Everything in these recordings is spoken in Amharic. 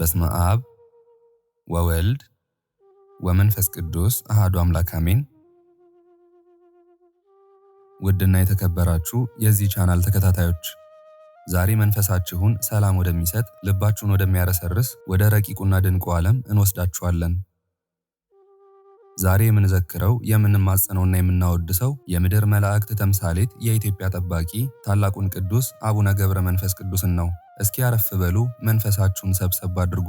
በስመ አብ ወወልድ ወመንፈስ ቅዱስ አሐዱ አምላክ አሜን። ውድና የተከበራችሁ የዚህ ቻናል ተከታታዮች ዛሬ መንፈሳችሁን ሰላም ወደሚሰጥ ልባችሁን ወደሚያረሰርስ ወደ ረቂቁና ድንቁ ዓለም እንወስዳችኋለን። ዛሬ የምንዘክረው የምንማጸነውና የምናወድሰው የምድር መላእክት ተምሳሌት የኢትዮጵያ ጠባቂ ታላቁን ቅዱስ አቡነ ገብረ መንፈስ ቅዱስን ነው። እስኪ አረፍ በሉ፣ መንፈሳችሁን ሰብሰብ አድርጉ።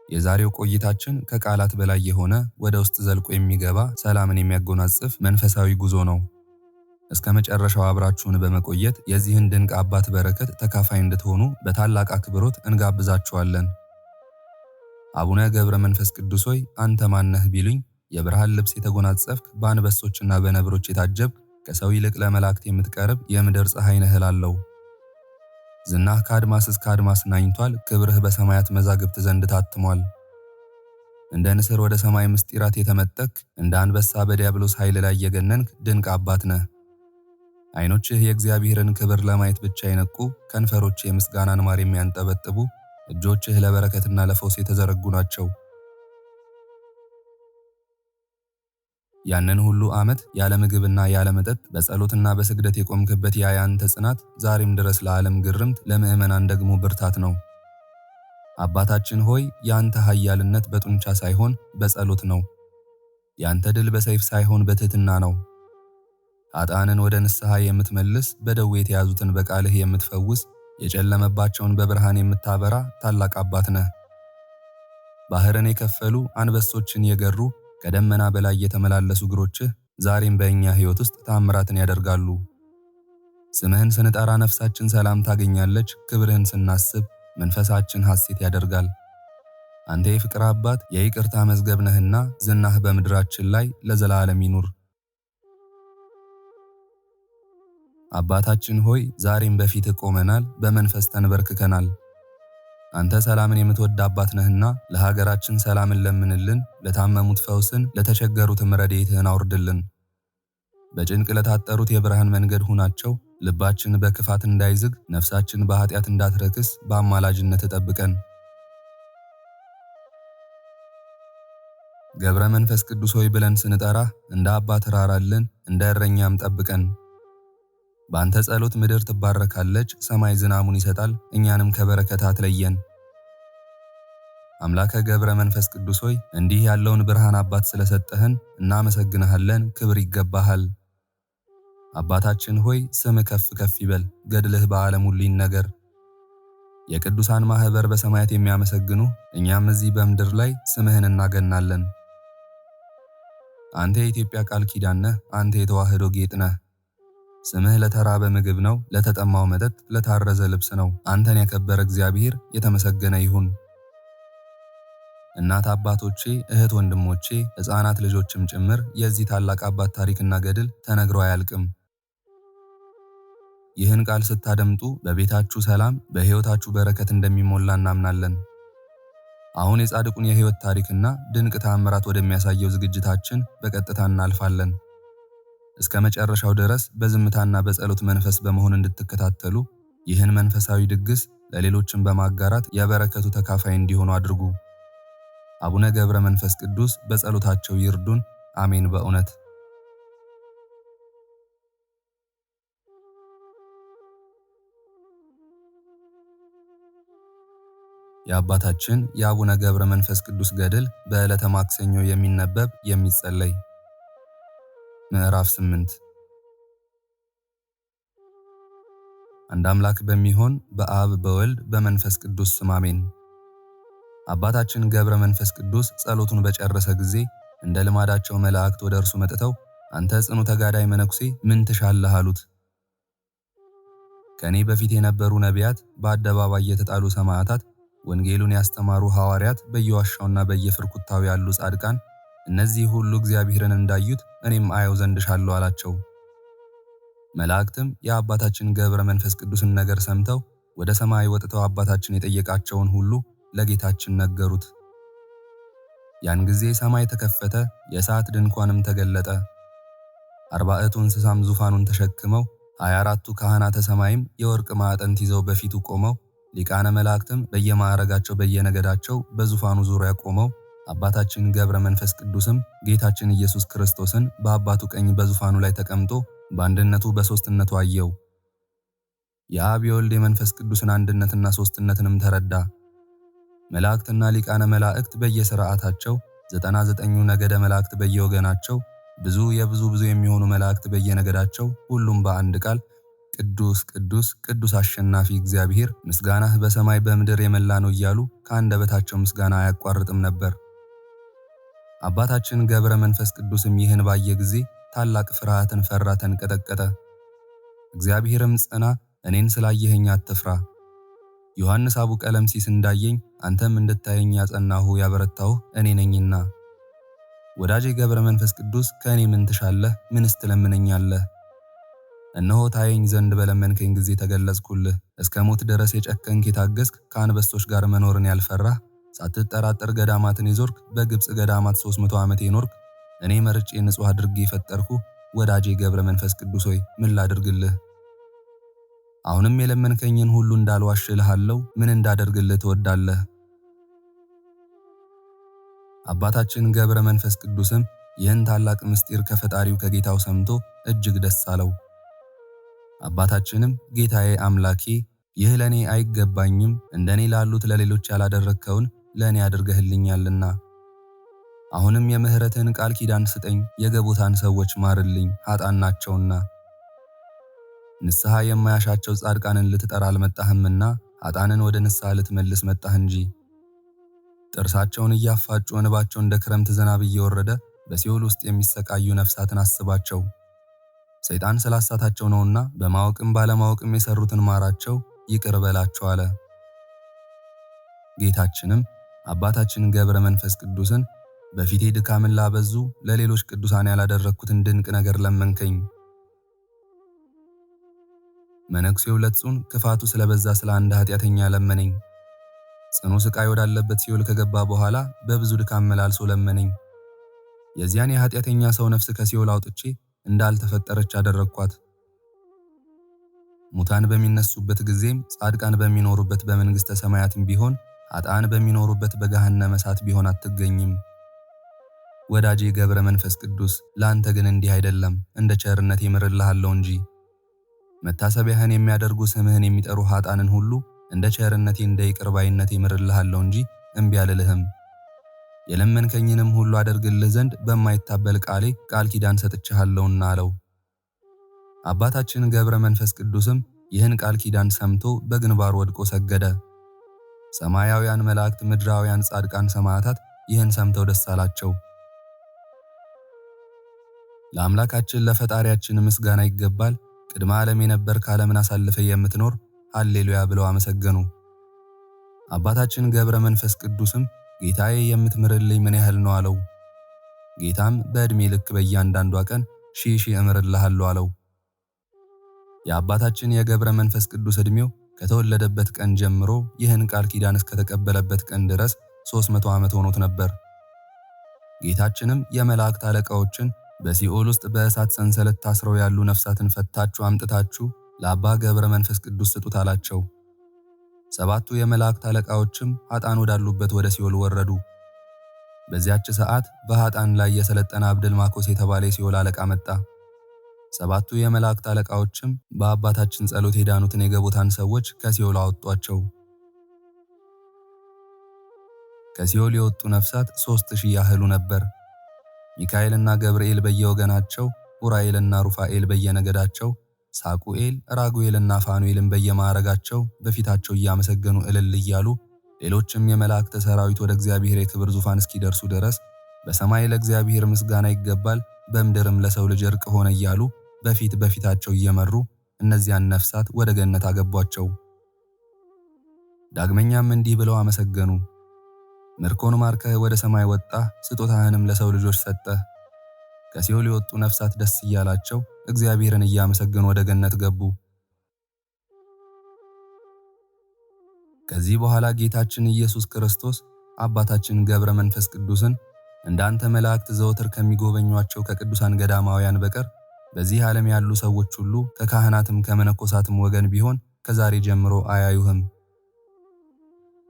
የዛሬው ቆይታችን ከቃላት በላይ የሆነ ወደ ውስጥ ዘልቆ የሚገባ ሰላምን የሚያጎናጽፍ መንፈሳዊ ጉዞ ነው። እስከ መጨረሻው አብራችሁን በመቆየት የዚህን ድንቅ አባት በረከት ተካፋይ እንድትሆኑ በታላቅ አክብሮት እንጋብዛችኋለን። አቡነ ገብረ መንፈስ ቅዱስ ሆይ አንተ ማነህ ቢሉኝ፣ የብርሃን ልብስ የተጎናጸፍክ በአንበሶችና በነብሮች የታጀብክ ከሰው ይልቅ ለመላእክት የምትቀርብ የምድር ፀሐይ ነህ እላለሁ። ዝናህ ከአድማስ እስከ አድማስ ናኝቷል፣ ክብርህ በሰማያት መዛግብት ዘንድ ታትሟል። እንደ ንስር ወደ ሰማይ ምስጢራት የተመጠክ እንደ አንበሳ በዲያብሎስ ኃይል ላይ የገነንክ ድንቅ አባት ነህ። ዓይኖችህ የእግዚአብሔርን ክብር ለማየት ብቻ የነቁ፣ ከንፈሮችህ የምስጋናን ማር የሚያንጠበጥቡ፣ እጆችህ ለበረከትና ለፈውስ የተዘረጉ ናቸው። ያንን ሁሉ ዓመት ያለ ምግብና ያለ መጠጥ በጸሎትና በስግደት የቆምክበት ያ ያንተ ጽናት ዛሬም ድረስ ለዓለም ግርምት ለምዕመናን ደግሞ ብርታት ነው። አባታችን ሆይ ያንተ ኃያልነት በጡንቻ ሳይሆን በጸሎት ነው። ያንተ ድል በሰይፍ ሳይሆን በትህትና ነው። ኃጥአንን ወደ ንስሐ የምትመልስ፣ በደዌ የተያዙትን በቃልህ የምትፈውስ፣ የጨለመባቸውን በብርሃን የምታበራ ታላቅ አባት ነህ። ባህርን የከፈሉ አንበሶችን የገሩ ከደመና በላይ የተመላለሱ እግሮችህ ዛሬም በእኛ ሕይወት ውስጥ ተአምራትን ያደርጋሉ። ስምህን ስንጠራ ነፍሳችን ሰላም ታገኛለች፣ ክብርህን ስናስብ መንፈሳችን ሐሴት ያደርጋል። አንተ የፍቅር አባት የይቅርታ መዝገብ ነህና ዝናህ በምድራችን ላይ ለዘላለም ይኑር። አባታችን ሆይ ዛሬም በፊትህ ቆመናል፣ በመንፈስ ተንበርክከናል። አንተ ሰላምን የምትወድ አባት ነህና ለሀገራችን ሰላምን ለምንልን፣ ለታመሙት ፈውስን፣ ለተቸገሩትም ረድኤትህን አውርድልን። በጭንቅ ለታጠሩት የብርሃን መንገድ ሁናቸው። ልባችን በክፋት እንዳይዝግ፣ ነፍሳችን በኃጢአት እንዳትረክስ በአማላጅነት ጠብቀን። ገብረ መንፈስ ቅዱስ ሆይ ብለን ስንጠራህ እንደ አባት ራራልን፣ እንደ እረኛም ጠብቀን። በአንተ ጸሎት ምድር ትባረካለች፣ ሰማይ ዝናሙን ይሰጣል፣ እኛንም ከበረከት አትለየን። አምላከ ገብረ መንፈስ ቅዱስ ሆይ እንዲህ ያለውን ብርሃን አባት ስለሰጠህን እናመሰግንሃለን፣ ክብር ይገባሃል። አባታችን ሆይ ስምህ ከፍ ከፍ ይበል፣ ገድልህ በዓለም ሁሉ ይነገር። የቅዱሳን ማህበር በሰማያት የሚያመሰግኑ፣ እኛም እዚህ በምድር ላይ ስምህን እናገናለን። አንተ የኢትዮጵያ ቃል ኪዳን ነህ፣ አንተ የተዋህዶ ጌጥ ነህ። ስምህ ለተራበ ምግብ ነው፣ ለተጠማው መጠጥ፣ ለታረዘ ልብስ ነው። አንተን ያከበረ እግዚአብሔር የተመሰገነ ይሁን። እናት አባቶቼ፣ እህት ወንድሞቼ፣ ሕፃናት ልጆችም ጭምር የዚህ ታላቅ አባት ታሪክና ገድል ተነግሮ አያልቅም። ይህን ቃል ስታደምጡ በቤታችሁ ሰላም፣ በሕይወታችሁ በረከት እንደሚሞላ እናምናለን። አሁን የጻድቁን የሕይወት ታሪክና ድንቅ ተአምራት ወደሚያሳየው ዝግጅታችን በቀጥታ እናልፋለን። እስከ መጨረሻው ድረስ በዝምታና በጸሎት መንፈስ በመሆን እንድትከታተሉ ይህን መንፈሳዊ ድግስ ለሌሎችም በማጋራት የበረከቱ ተካፋይ እንዲሆኑ አድርጉ። አቡነ ገብረ መንፈስ ቅዱስ በጸሎታቸው ይርዱን። አሜን። በእውነት የአባታችን የአቡነ ገብረ መንፈስ ቅዱስ ገድል በዕለተ ማክሰኞ የሚነበብ የሚጸለይ። ምዕራፍ 8 አንድ አምላክ በሚሆን በአብ በወልድ በመንፈስ ቅዱስ ስም አሜን። አባታችን ገብረ መንፈስ ቅዱስ ጸሎቱን በጨረሰ ጊዜ እንደ ልማዳቸው መላእክት ወደ እርሱ መጥተው አንተ ጽኑ ተጋዳይ መነኩሴ ምን ትሻለህ አሉት። ከኔ በፊት የነበሩ ነቢያት፣ በአደባባይ የተጣሉ ሰማዕታት፣ ወንጌሉን ያስተማሩ ሐዋርያት፣ በየዋሻውና በየፍርኩታው ያሉ ጻድቃን፣ እነዚህ ሁሉ እግዚአብሔርን እንዳዩት እኔም አየው ዘንድ ሻለሁ አላቸው። መላእክትም የአባታችን ገብረ መንፈስ ቅዱስን ነገር ሰምተው ወደ ሰማይ ወጥተው አባታችን የጠየቃቸውን ሁሉ ለጌታችን ነገሩት። ያን ጊዜ ሰማይ ተከፈተ፣ የእሳት ድንኳንም ተገለጠ። 40 እንስሳም ዙፋኑን ተሸክመው 24ቱ ካህናተ ሰማይም የወርቅ ማዕጠንት ይዘው በፊቱ ቆመው ሊቃነ መላእክትም በየማዕረጋቸው በየነገዳቸው በዙፋኑ ዙሪያ ቆመው አባታችን ገብረ መንፈስ ቅዱስም ጌታችን ኢየሱስ ክርስቶስን በአባቱ ቀኝ በዙፋኑ ላይ ተቀምጦ በአንድነቱ በሦስትነቱ አየው። የአብ የወልድ የመንፈስ ቅዱስን አንድነትና ሦስትነትንም ተረዳ። መላእክትና ሊቃነ መላእክት በየሥርዓታቸው 99ኙ ነገደ መላእክት በየወገናቸው ብዙ የሚሆኑ መላእክት በየነገዳቸው ሁሉም በአንድ ቃል ቅዱስ ቅዱስ ቅዱስ አሸናፊ እግዚአብሔር ምስጋናህ በሰማይ በምድር የመላ ነው እያሉ ከአንደበታቸው ምስጋና አያቋርጥም ነበር። አባታችን ገብረ መንፈስ ቅዱስም ይህን ባየ ጊዜ ታላቅ ፍርሃትን ፈራ፣ ተንቀጠቀጠ። እግዚአብሔርም ጽና፣ እኔን ስላየኸኝ አትፍራ። ዮሐንስ አቡ ቀለምሲስ እንዳየኝ አንተም እንድታየኝ ያጸናሁ ያበረታሁህ እኔ ነኝና። ወዳጄ ገብረ መንፈስ ቅዱስ ከእኔ ምን ትሻለህ? ምንስ ትለምነኛለህ? እነሆ ታየኝ ዘንድ በለመንከኝ ጊዜ ተገለጽኩልህ። እስከ ሞት ድረስ የጨከንክ የታገስክ፣ ከአንበሶች ጋር መኖርን ያልፈራህ፣ ሳትጠራጠር ገዳማትን የዞርክ፣ በግብፅ ገዳማት 300 ዓመት የኖርክ፣ እኔ መርጬ ንጹሕ አድርጌ የፈጠርኩህ ወዳጄ ገብረ መንፈስ ቅዱስ ሆይ ምን ላድርግልህ? አሁንም የለመንከኝን ሁሉ እንዳልዋሽ እልሃለሁ። ምን እንዳደርግልህ ትወዳለህ? አባታችን ገብረ መንፈስ ቅዱስም ይህን ታላቅ ምስጢር ከፈጣሪው ከጌታው ሰምቶ እጅግ ደስ አለው። አባታችንም ጌታዬ አምላኬ፣ ይህ ለኔ አይገባኝም፣ እንደኔ ላሉት ለሌሎች ያላደረግከውን ለኔ አድርገህልኛልና አሁንም የምህረትን ቃል ኪዳን ስጠኝ። የገቡታን ሰዎች ማርልኝ፣ ኃጥአን ናቸውና። ንስሐ የማያሻቸው ጻድቃንን ልትጠራ አልመጣህምና ኃጥአንን ወደ ንስሐ ልትመልስ መጣህ እንጂ። ጥርሳቸውን እያፋጩ እንባቸው እንደ ክረምት ዝናብ እየወረደ በሲኦል ውስጥ የሚሰቃዩ ነፍሳትን አስባቸው። ሰይጣን ስላሳታቸው ነውና በማወቅም ባለማወቅም የሰሩትን ማራቸው፣ ይቅር በላቸው አለ። ጌታችንም አባታችን ገብረ መንፈስ ቅዱስን በፊቴ ድካምን ላበዙ ለሌሎች ቅዱሳን ያላደረግኩትን ድንቅ ነገር ለመንከኝ። መነኩሴው ለጽዮን ክፋቱ ስለበዛ ስለ አንድ ኃጢአተኛ ለመነኝ። ጽኑ ስቃይ ወዳለበት ሲኦል ከገባ በኋላ በብዙ ድካም መላልሶ ለመነኝ። የዚያን የኃጢአተኛ ሰው ነፍስ ከሲኦል አውጥቼ እንዳልተፈጠረች አደረግኳት። ሙታን በሚነሱበት ጊዜም ጻድቃን በሚኖሩበት በመንግሥተ ሰማያትም ቢሆን ኃጥአን በሚኖሩበት በገሃነመ እሳት ቢሆን አትገኝም። ወዳጄ ገብረ መንፈስ ቅዱስ ለአንተ ግን እንዲህ አይደለም፣ እንደ ቸርነት ይምርልሃለሁ እንጂ። መታሰቢያህን የሚያደርጉ ስምህን የሚጠሩ ኃጥአንን ሁሉ እንደ ቸርነቴ እንደ ይቅር ባይነቴ ይምርልሃለሁ እንጂ እምቢ አልልህም። የለመንከኝንም ሁሉ አደርግልህ ዘንድ በማይታበል ቃሌ ቃል ኪዳን ሰጥቼሃለሁና አለው። አባታችን ገብረ መንፈስ ቅዱስም ይህን ቃል ኪዳን ሰምቶ በግንባሩ ወድቆ ሰገደ። ሰማያውያን መላእክት፣ ምድራውያን ጻድቃን ሰማዕታት ይህን ሰምተው ደስ አላቸው። ለአምላካችን ለፈጣሪያችን ምስጋና ይገባል። ቅድመ ዓለም የነበርክ ዓለምን አሳልፈ የምትኖር ሃሌሉያ ብለው አመሰገኑ። አባታችን ገብረ መንፈስ ቅዱስም ጌታዬ የምትምርልኝ ምን ያህል ነው አለው። ጌታም በዕድሜ ልክ በእያንዳንዷ ቀን ሺህ እምርልሃለሁ አለው። የአባታችን የገብረ መንፈስ ቅዱስ ዕድሜው ከተወለደበት ቀን ጀምሮ ይህን ቃል ኪዳን እስከተቀበለበት ቀን ድረስ 300 ዓመት ሆኖት ነበር። ጌታችንም የመላእክት አለቃዎችን በሲኦል ውስጥ በእሳት ሰንሰለት ታስረው ያሉ ነፍሳትን ፈታችሁ አምጥታችሁ ለአባ ገብረ መንፈስ ቅዱስ ስጡት አላቸው። 7ቱ የመላእክት አለቃዎችም ኃጥአን ወዳሉበት ወደ ሲኦል ወረዱ። በዚያች ሰዓት በኃጥአን ላይ የሰለጠነ አብደል ማኮስ የተባለ የሲኦል አለቃ መጣ። 7ቱ የመላእክት አለቃዎችም በአባታችን ጸሎት የዳኑትን የገቡታን ሰዎች ከሲኦል አወጧቸው። ከሲኦል የወጡ ነፍሳት 3000 ያህሉ ነበር። ሚካኤልና ገብርኤል በየወገናቸው፣ ኡራኤልና ሩፋኤል በየነገዳቸው፣ ሳቁኤል፣ ራጉኤልና ፋኑኤልን በየማዕረጋቸው በፊታቸው እያመሰገኑ እልል እያሉ ሌሎችም የመላእክት ሰራዊት ወደ እግዚአብሔር የክብር ዙፋን እስኪደርሱ ድረስ በሰማይ ለእግዚአብሔር ምስጋና ይገባል፣ በምድርም ለሰው ልጅ እርቅ ሆነ እያሉ በፊታቸው እየመሩ እነዚያን ነፍሳት ወደ ገነት አገቧቸው። ዳግመኛም እንዲህ ብለው አመሰገኑ። ምርኮን ማርከህ ወደ ሰማይ ወጣህ፣ ስጦታህንም ለሰው ልጆች ሰጠህ። ከሲኦል የወጡ ነፍሳት ደስ እያላቸው እግዚአብሔርን እያመሰገኑ ወደ ገነት ገቡ። ከዚህ በኋላ ጌታችን ኢየሱስ ክርስቶስ አባታችን ገብረ መንፈስ ቅዱስን እንዳንተ መላእክት ዘወትር ከሚጎበኟቸው ከቅዱሳን ገዳማውያን በቀር በዚህ ዓለም ያሉ ሰዎች ሁሉ ከካህናትም ከመነኮሳትም ወገን ቢሆን ከዛሬ ጀምሮ አያዩህም።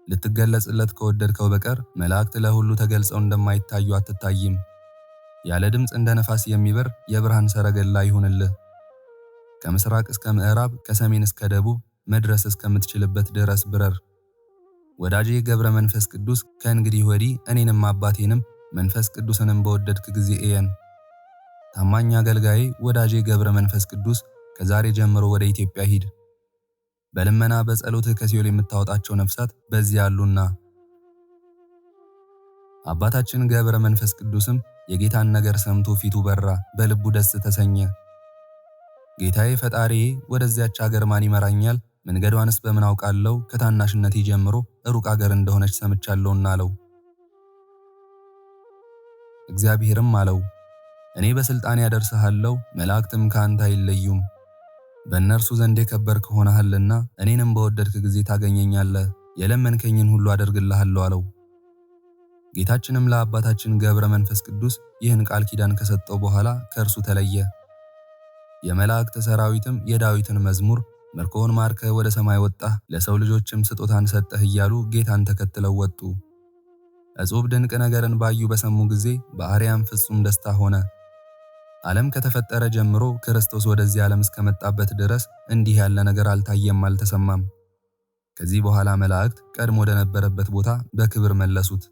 ልትገለጽለት ከወደድከው በቀር መላእክት ለሁሉ ተገልጸው እንደማይታዩ አትታይም። ያለ ድምፅ እንደ ነፋስ የሚበር የብርሃን ሰረገላ ይሁንልህ። ከምስራቅ እስከ ምዕራብ ከሰሜን እስከ ደቡብ መድረስ እስከምትችልበት ድረስ ብረር። ወዳጄ ገብረ መንፈስ ቅዱስ ከእንግዲህ ወዲህ እኔንም አባቴንም መንፈስ ቅዱስንም በወደድክ ጊዜ እየን። ታማኝ አገልጋዬ ወዳጄ ገብረ መንፈስ ቅዱስ ከዛሬ ጀምሮ ወደ ኢትዮጵያ ሂድ። በልመና በጸሎትህ ከሲኦል የምታወጣቸው ነፍሳት በዚያ አሉና። አባታችን ገብረ መንፈስ ቅዱስም የጌታን ነገር ሰምቶ ፊቱ በራ፣ በልቡ ደስ ተሰኘ። ጌታዬ ፈጣሪዬ ወደዚያች አገር ማን ይመራኛል? መንገዷንስ በምን አውቃለሁ? ከታናሽነቴ ጀምሮ ሩቅ አገር እንደሆነች ሰምቻለሁና አለው። እግዚአብሔርም አለው፣ እኔ በስልጣኔ ያደርስሃለሁ፣ መላእክትም ካንተ አይለዩም። በእነርሱ ዘንድ የከበርክ ሆነሃልና እኔንም በወደድክ ጊዜ ታገኘኛለህ፣ የለመንከኝን ሁሉ አደርግልሃለሁ አለው። ጌታችንም ለአባታችን ገብረ መንፈስ ቅዱስ ይህን ቃል ኪዳን ከሰጠው በኋላ ከእርሱ ተለየ። የመላእክት ሰራዊትም የዳዊትን መዝሙር ምርኮውን ማርከህ ወደ ሰማይ ወጣህ፣ ለሰው ልጆችም ስጦታን ሰጠህ እያሉ ጌታን ተከትለው ወጡ። እጹብ ድንቅ ነገርን ባዩ በሰሙ ጊዜ በአርያም ፍጹም ደስታ ሆነ። ዓለም ከተፈጠረ ጀምሮ ክርስቶስ ወደዚህ ዓለም እስከመጣበት ድረስ እንዲህ ያለ ነገር አልታየም አልተሰማም። ከዚህ በኋላ መላእክት ቀድሞ ወደ ነበረበት ቦታ በክብር መለሱት።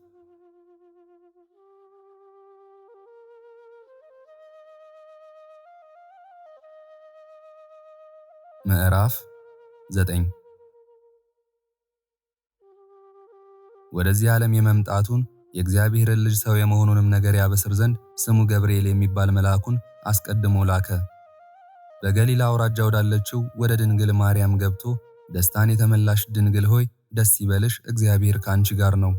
ምዕራፍ 9 ወደዚህ ዓለም የመምጣቱን የእግዚአብሔርን ልጅ ሰው የመሆኑንም ነገር ያበስር ዘንድ ስሙ ገብርኤል የሚባል መልአኩን አስቀድሞ ላከ። በገሊላ አውራጃ ወዳለችው ወደ ድንግል ማርያም ገብቶ ደስታን የተመላሽ ድንግል ሆይ ደስ ይበልሽ፣ እግዚአብሔር ከአንቺ ጋር ነው።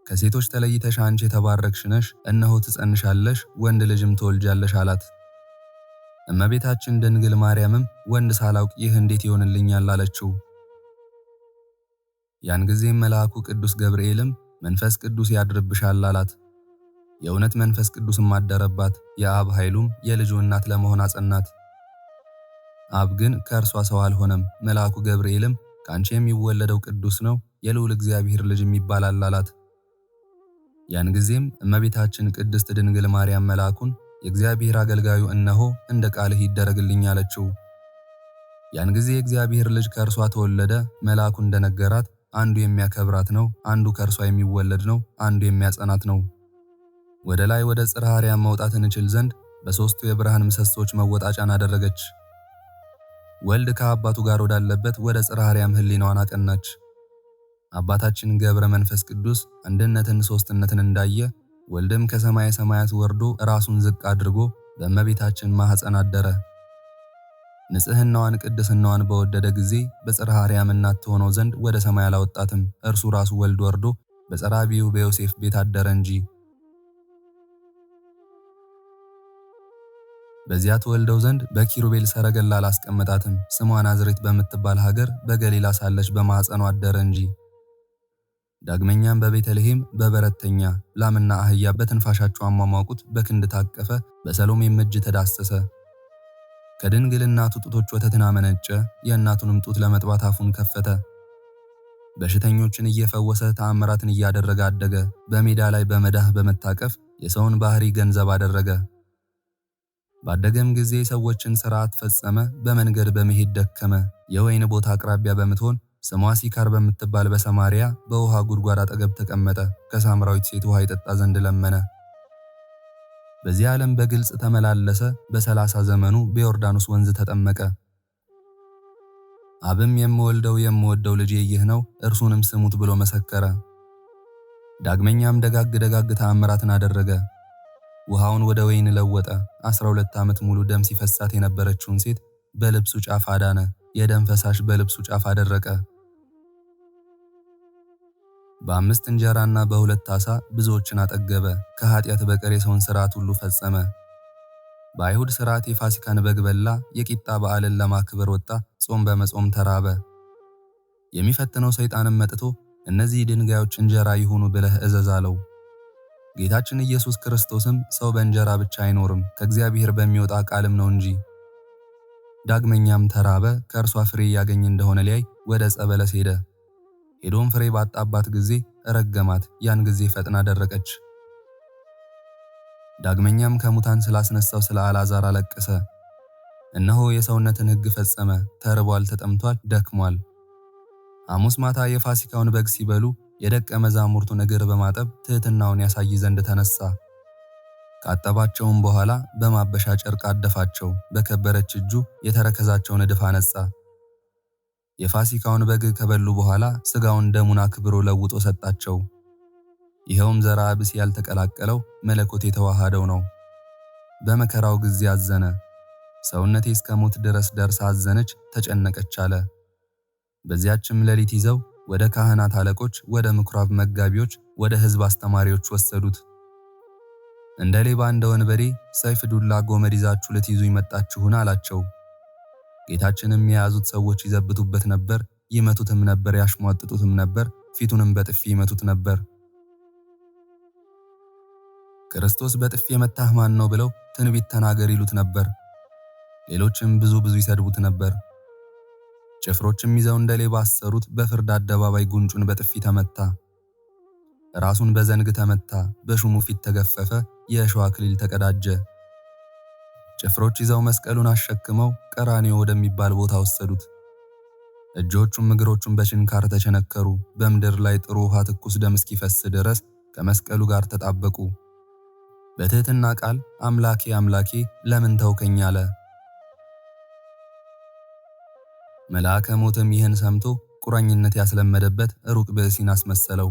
ከሴቶች ተለይተሽ አንቺ የተባረክሽ ነሽ፣ እነሆ ትጸንሻለሽ፣ ወንድ ልጅም ትወልጃለሽ አላት። እመቤታችን ድንግል ማርያምም ወንድ ሳላውቅ ይህ እንዴት ይሆንልኛል አለችው። ያን ጊዜም መልአኩ ቅዱስ ገብርኤልም መንፈስ ቅዱስ ያድርብሻል አላት። የእውነት መንፈስ ቅዱስም አደረባት፣ የአብ ኃይሉም የልጁ እናት ለመሆን አጸናት። አብ ግን ከእርሷ ሰው አልሆነም። መልአኩ ገብርኤልም ከአንቺ የሚወለደው ቅዱስ ነው፣ የልዑል እግዚአብሔር ልጅም ይባላል አላት። ያን ጊዜም እመቤታችን ቅድስት ድንግል ማርያም መልአኩን የእግዚአብሔር አገልጋዩ እነሆ እንደ ቃልህ ይደረግልኝ አለችው። ያን ጊዜ የእግዚአብሔር ልጅ ከእርሷ ተወለደ። መልአኩ እንደነገራት አንዱ የሚያከብራት ነው፣ አንዱ ከእርሷ የሚወለድ ነው፣ አንዱ የሚያጸናት ነው። ወደ ላይ ወደ ጽርሐ አርያም መውጣት እንችል ዘንድ በሦስቱ የብርሃን ምሰሶች መወጣጫን አደረገች። ወልድ ከአባቱ ጋር ወዳለበት ወደ ጽርሐ አርያም ሕሊናዋን አቀናች። አባታችን ገብረ መንፈስ ቅዱስ አንድነትን ሦስትነትን እንዳየ ወልድም ከሰማየ ሰማያት ወርዶ ራሱን ዝቅ አድርጎ በእመቤታችን ማኅፀን አደረ። ንጽሕናዋን ቅድስናዋን በወደደ ጊዜ በጽርሐ አርያም እናት ትሆነው ዘንድ ወደ ሰማይ አላወጣትም። እርሱ ራሱ ወልድ ወርዶ በጸራቢው በዮሴፍ ቤት አደረ እንጂ። በዚያ ተወልደው ዘንድ በኪሩቤል ሰረገላ አላስቀመጣትም። ስሟ ናዝሬት በምትባል ሀገር በገሊላ ሳለች በማኅፀኗ አደረ እንጂ። ዳግመኛም በቤተልሔም በበረተኛ ላምና አህያ በትንፋሻቸው አሟሟቁት፣ በክንድ ታቀፈ፣ በሰሎሜም እጅ ተዳሰሰ። ከድንግል እናቱ ጡቶች ወተትን አመነጨ፣ የእናቱንም ጡት ለመጥባት አፉን ከፈተ። በሽተኞችን እየፈወሰ ተአምራትን እያደረገ አደገ። በሜዳ ላይ በመዳህ በመታቀፍ የሰውን ባህሪ ገንዘብ አደረገ። ባደገም ጊዜ ሰዎችን ሥርዓት ፈጸመ። በመንገድ በመሄድ ደከመ። የወይን ቦታ አቅራቢያ በምትሆን ስሟ ሲካር በምትባል በሰማርያ በውሃ ጉድጓድ አጠገብ ተቀመጠ። ከሳምራዊት ሴት ውሃ ይጠጣ ዘንድ ለመነ። በዚህ ዓለም በግልጽ ተመላለሰ። በ30 ዘመኑ በዮርዳኖስ ወንዝ ተጠመቀ። አብም የምወደው ልጄ ይህ ነው፣ እርሱንም ስሙት ብሎ መሰከረ። ዳግመኛም ደጋግ ተአምራትን አደረገ። ውሃውን ወደ ወይን ለወጠ። 12 ዓመት ሙሉ ደም ሲፈሳት የነበረችውን ሴት በልብሱ ጫፍ አዳነ። የደም ፈሳሽ በልብሱ ጫፍ አደረቀ። በ5 እንጀራና በ2 ዓሣ ብዙዎችን አጠገበ። ከኃጢአት በቀር የሰውን ሥርዓት ሁሉ ፈጸመ። በአይሁድ ሥርዓት የፋሲካን በግ በላ። የቂጣ በዓልን ለማክበር ወጣ። ጾም በመጾም ተራበ። የሚፈትነው ሰይጣንም መጥቶ እነዚህ ድንጋዮች እንጀራ ይሁኑ ብለህ እዘዝ አለው። ጌታችን ኢየሱስ ክርስቶስም ሰው በእንጀራ ብቻ አይኖርም ከእግዚአብሔር በሚወጣ ቃልም ነው እንጂ። ዳግመኛም ተራበ። ከእርሷ ፍሬ ያገኝ እንደሆነ ሊያይ ወደ ዕፀ በለስ ሄደ። ሄዶም ፍሬ ባጣባት ጊዜ ረገማት። ያን ጊዜ ፈጥና ደረቀች። ዳግመኛም ከሙታን ስላስነሳው ስለ አልዓዛር አለቀሰ። እነሆ የሰውነትን ሕግ ፈጸመ፣ ተርቧል፣ ተጠምቷል፣ ደክሟል። ሐሙስ ማታ የፋሲካውን በግ ሲበሉ የደቀ መዛሙርቱን እግር በማጠብ ትሕትናውን ያሳይ ዘንድ ተነሳ። ካጠባቸውም በኋላ በማበሻ ጨርቅ አደፋቸው። በከበረች እጁ የተረከዛቸውን እድፍ አነጻ። የፋሲካውን በግ ከበሉ በኋላ ሥጋውን ደሙን አክብሮ ለውጦ ሰጣቸው። ይኸውም ዘራ ብእሲ ያልተቀላቀለው መለኮት የተዋሃደው ነው። በመከራው ጊዜ አዘነ። ሰውነቴ እስከ ሞት ድረስ ደርሳ አዘነች፣ ተጨነቀች አለ። በዚያችም ሌሊት ይዘው ወደ ካህናት አለቆች፣ ወደ ምኵራብ መጋቢዎች፣ ወደ ሕዝብ አስተማሪዎች ወሰዱት። እንደ ሌባ እንደ ወንበዴ ሰይፍ፣ ዱላ፣ ጎመድ ይዛችሁ ልትይዙኝ መጣችሁን አላቸው። ጌታችንም የያዙት ሰዎች ይዘብቱበት ነበር፣ ይመቱትም ነበር፣ ያሽሟጥጡትም ነበር፣ ፊቱንም በጥፊ ይመቱት ነበር። ክርስቶስ በጥፊ የመታህ ማን ነው ብለው ትንቢት ተናገር ይሉት ነበር። ሌሎችም ብዙ ይሰድቡት ነበር። ጭፍሮችም ይዘው እንደ ሌባ አሰሩት። በፍርድ አደባባይ ጉንጩን በጥፊ ተመታ። ራሱን በዘንግ ተመታ። በሹሙ ፊት ተገፈፈ። የእሾህ አክሊል ተቀዳጀ። ጭፍሮች ይዘው መስቀሉን አሸክመው ቀራንዮ ወደሚባል ቦታ ወሰዱት። እጆቹም እግሮቹም በችንካር ተቸነከሩ። በምድር ላይ ጥሩ ውሃ ትኩስ ደም እስኪፈስ ድረስ ከመስቀሉ ጋር ተጣበቁ። በትሕትና ቃል አምላኬ አምላኬ ለምን ተውከኝ አለ። መልአከ ሞትም ይህን ሰምቶ ቁራኝነት ያስለመደበት ሩቅ ብእሲን አስመሰለው።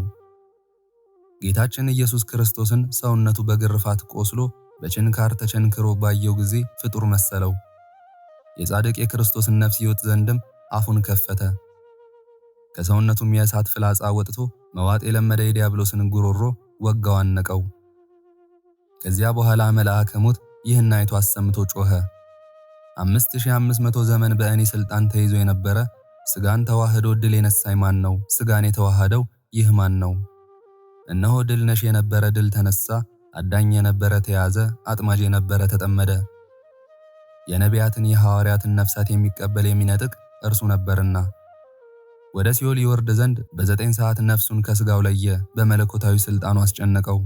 ጌታችን ኢየሱስ ክርስቶስን ሰውነቱ በግርፋት ቆስሎ በችንካር ተቸንክሮ ባየው ጊዜ ፍጡር መሰለው። የጻድቅ የክርስቶስን ነፍስ ይወጥ ዘንድም አፉን ከፈተ። ከሰውነቱም የእሳት ፍላጻ ወጥቶ መዋጥ የለመደ የዲያብሎስን ጉሮሮ ወጋው፣ አነቀው። ከዚያ በኋላ መልአከ ሞት ይህን አይቶ አሰምቶ ጮኸ። 5500 ዘመን በእኔ ሥልጣን ተይዞ የነበረ ሥጋን ተዋህዶ ድል የነሳኝ ማን ነው? ሥጋን የተዋሃደው ይህ ማን ነው? እነሆ ድል ነሽ የነበረ ድል ተነሳ፣ አዳኝ የነበረ ተያዘ፣ አጥማጅ የነበረ ተጠመደ። የነቢያትን የሐዋርያትን ነፍሳት የሚቀበል የሚነጥቅ እርሱ ነበርና ወደ ሲኦል ይወርድ ዘንድ በ9 ሰዓት ነፍሱን ከሥጋው ለየ። በመለኮታዊ ሥልጣኑ አስጨነቀው።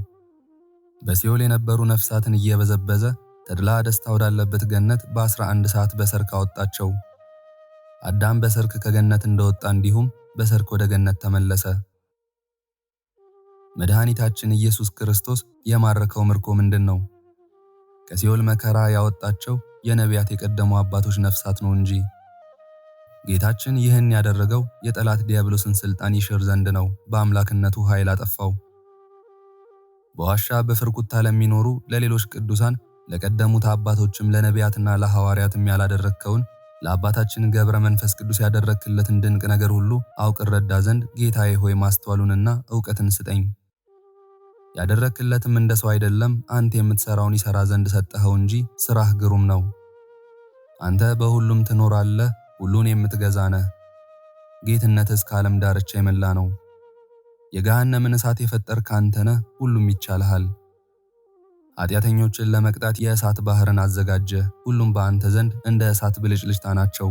በሲኦል የነበሩ ነፍሳትን እየበዘበዘ ተድላ ደስታ ወዳለበት ገነት በ11 ሰዓት በሰርክ አወጣቸው። አዳም በሰርክ ከገነት እንደወጣ እንዲሁም በሰርክ ወደ ገነት ተመለሰ። መድኃኒታችን ኢየሱስ ክርስቶስ የማረከው ምርኮ ምንድን ነው? ከሲኦል መከራ ያወጣቸው የነቢያት የቀደሙ አባቶች ነፍሳት ነው እንጂ። ጌታችን ይህን ያደረገው የጠላት ዲያብሎስን ሥልጣን ይሽር ዘንድ ነው። በአምላክነቱ ኃይል አጠፋው። በዋሻ በፍርኩታ ለሚኖሩ ለሌሎች ቅዱሳን ለቀደሙት አባቶችም ለነቢያትና ለሐዋርያትም ያላደረግከውን ለአባታችን ገብረ መንፈስ ቅዱስ ያደረግክለትን ድንቅ ነገር ሁሉ አውቅ ረዳ ዘንድ ጌታዬ ሆይ ማስተዋሉንና ዕውቀትን ስጠኝ። ያደረግክለትም እንደ ሰው አይደለም፣ አንተ የምትሰራውን ይሰራ ዘንድ ሰጠኸው እንጂ ስራህ ግሩም ነው። አንተ በሁሉም ትኖራለህ፣ ሁሉን የምትገዛ ነህ። ጌትነትህ እስከ ዓለም ዳርቻ የመላ ነው። የገሃነምን እሳት የፈጠርክ አንተ ነህ፣ ሁሉም ይቻልሃል። ኃጢአተኞችን ለመቅጣት የእሳት ባህርን አዘጋጀ። ሁሉም በአንተ ዘንድ እንደ እሳት ብልጭልጭታ ናቸው።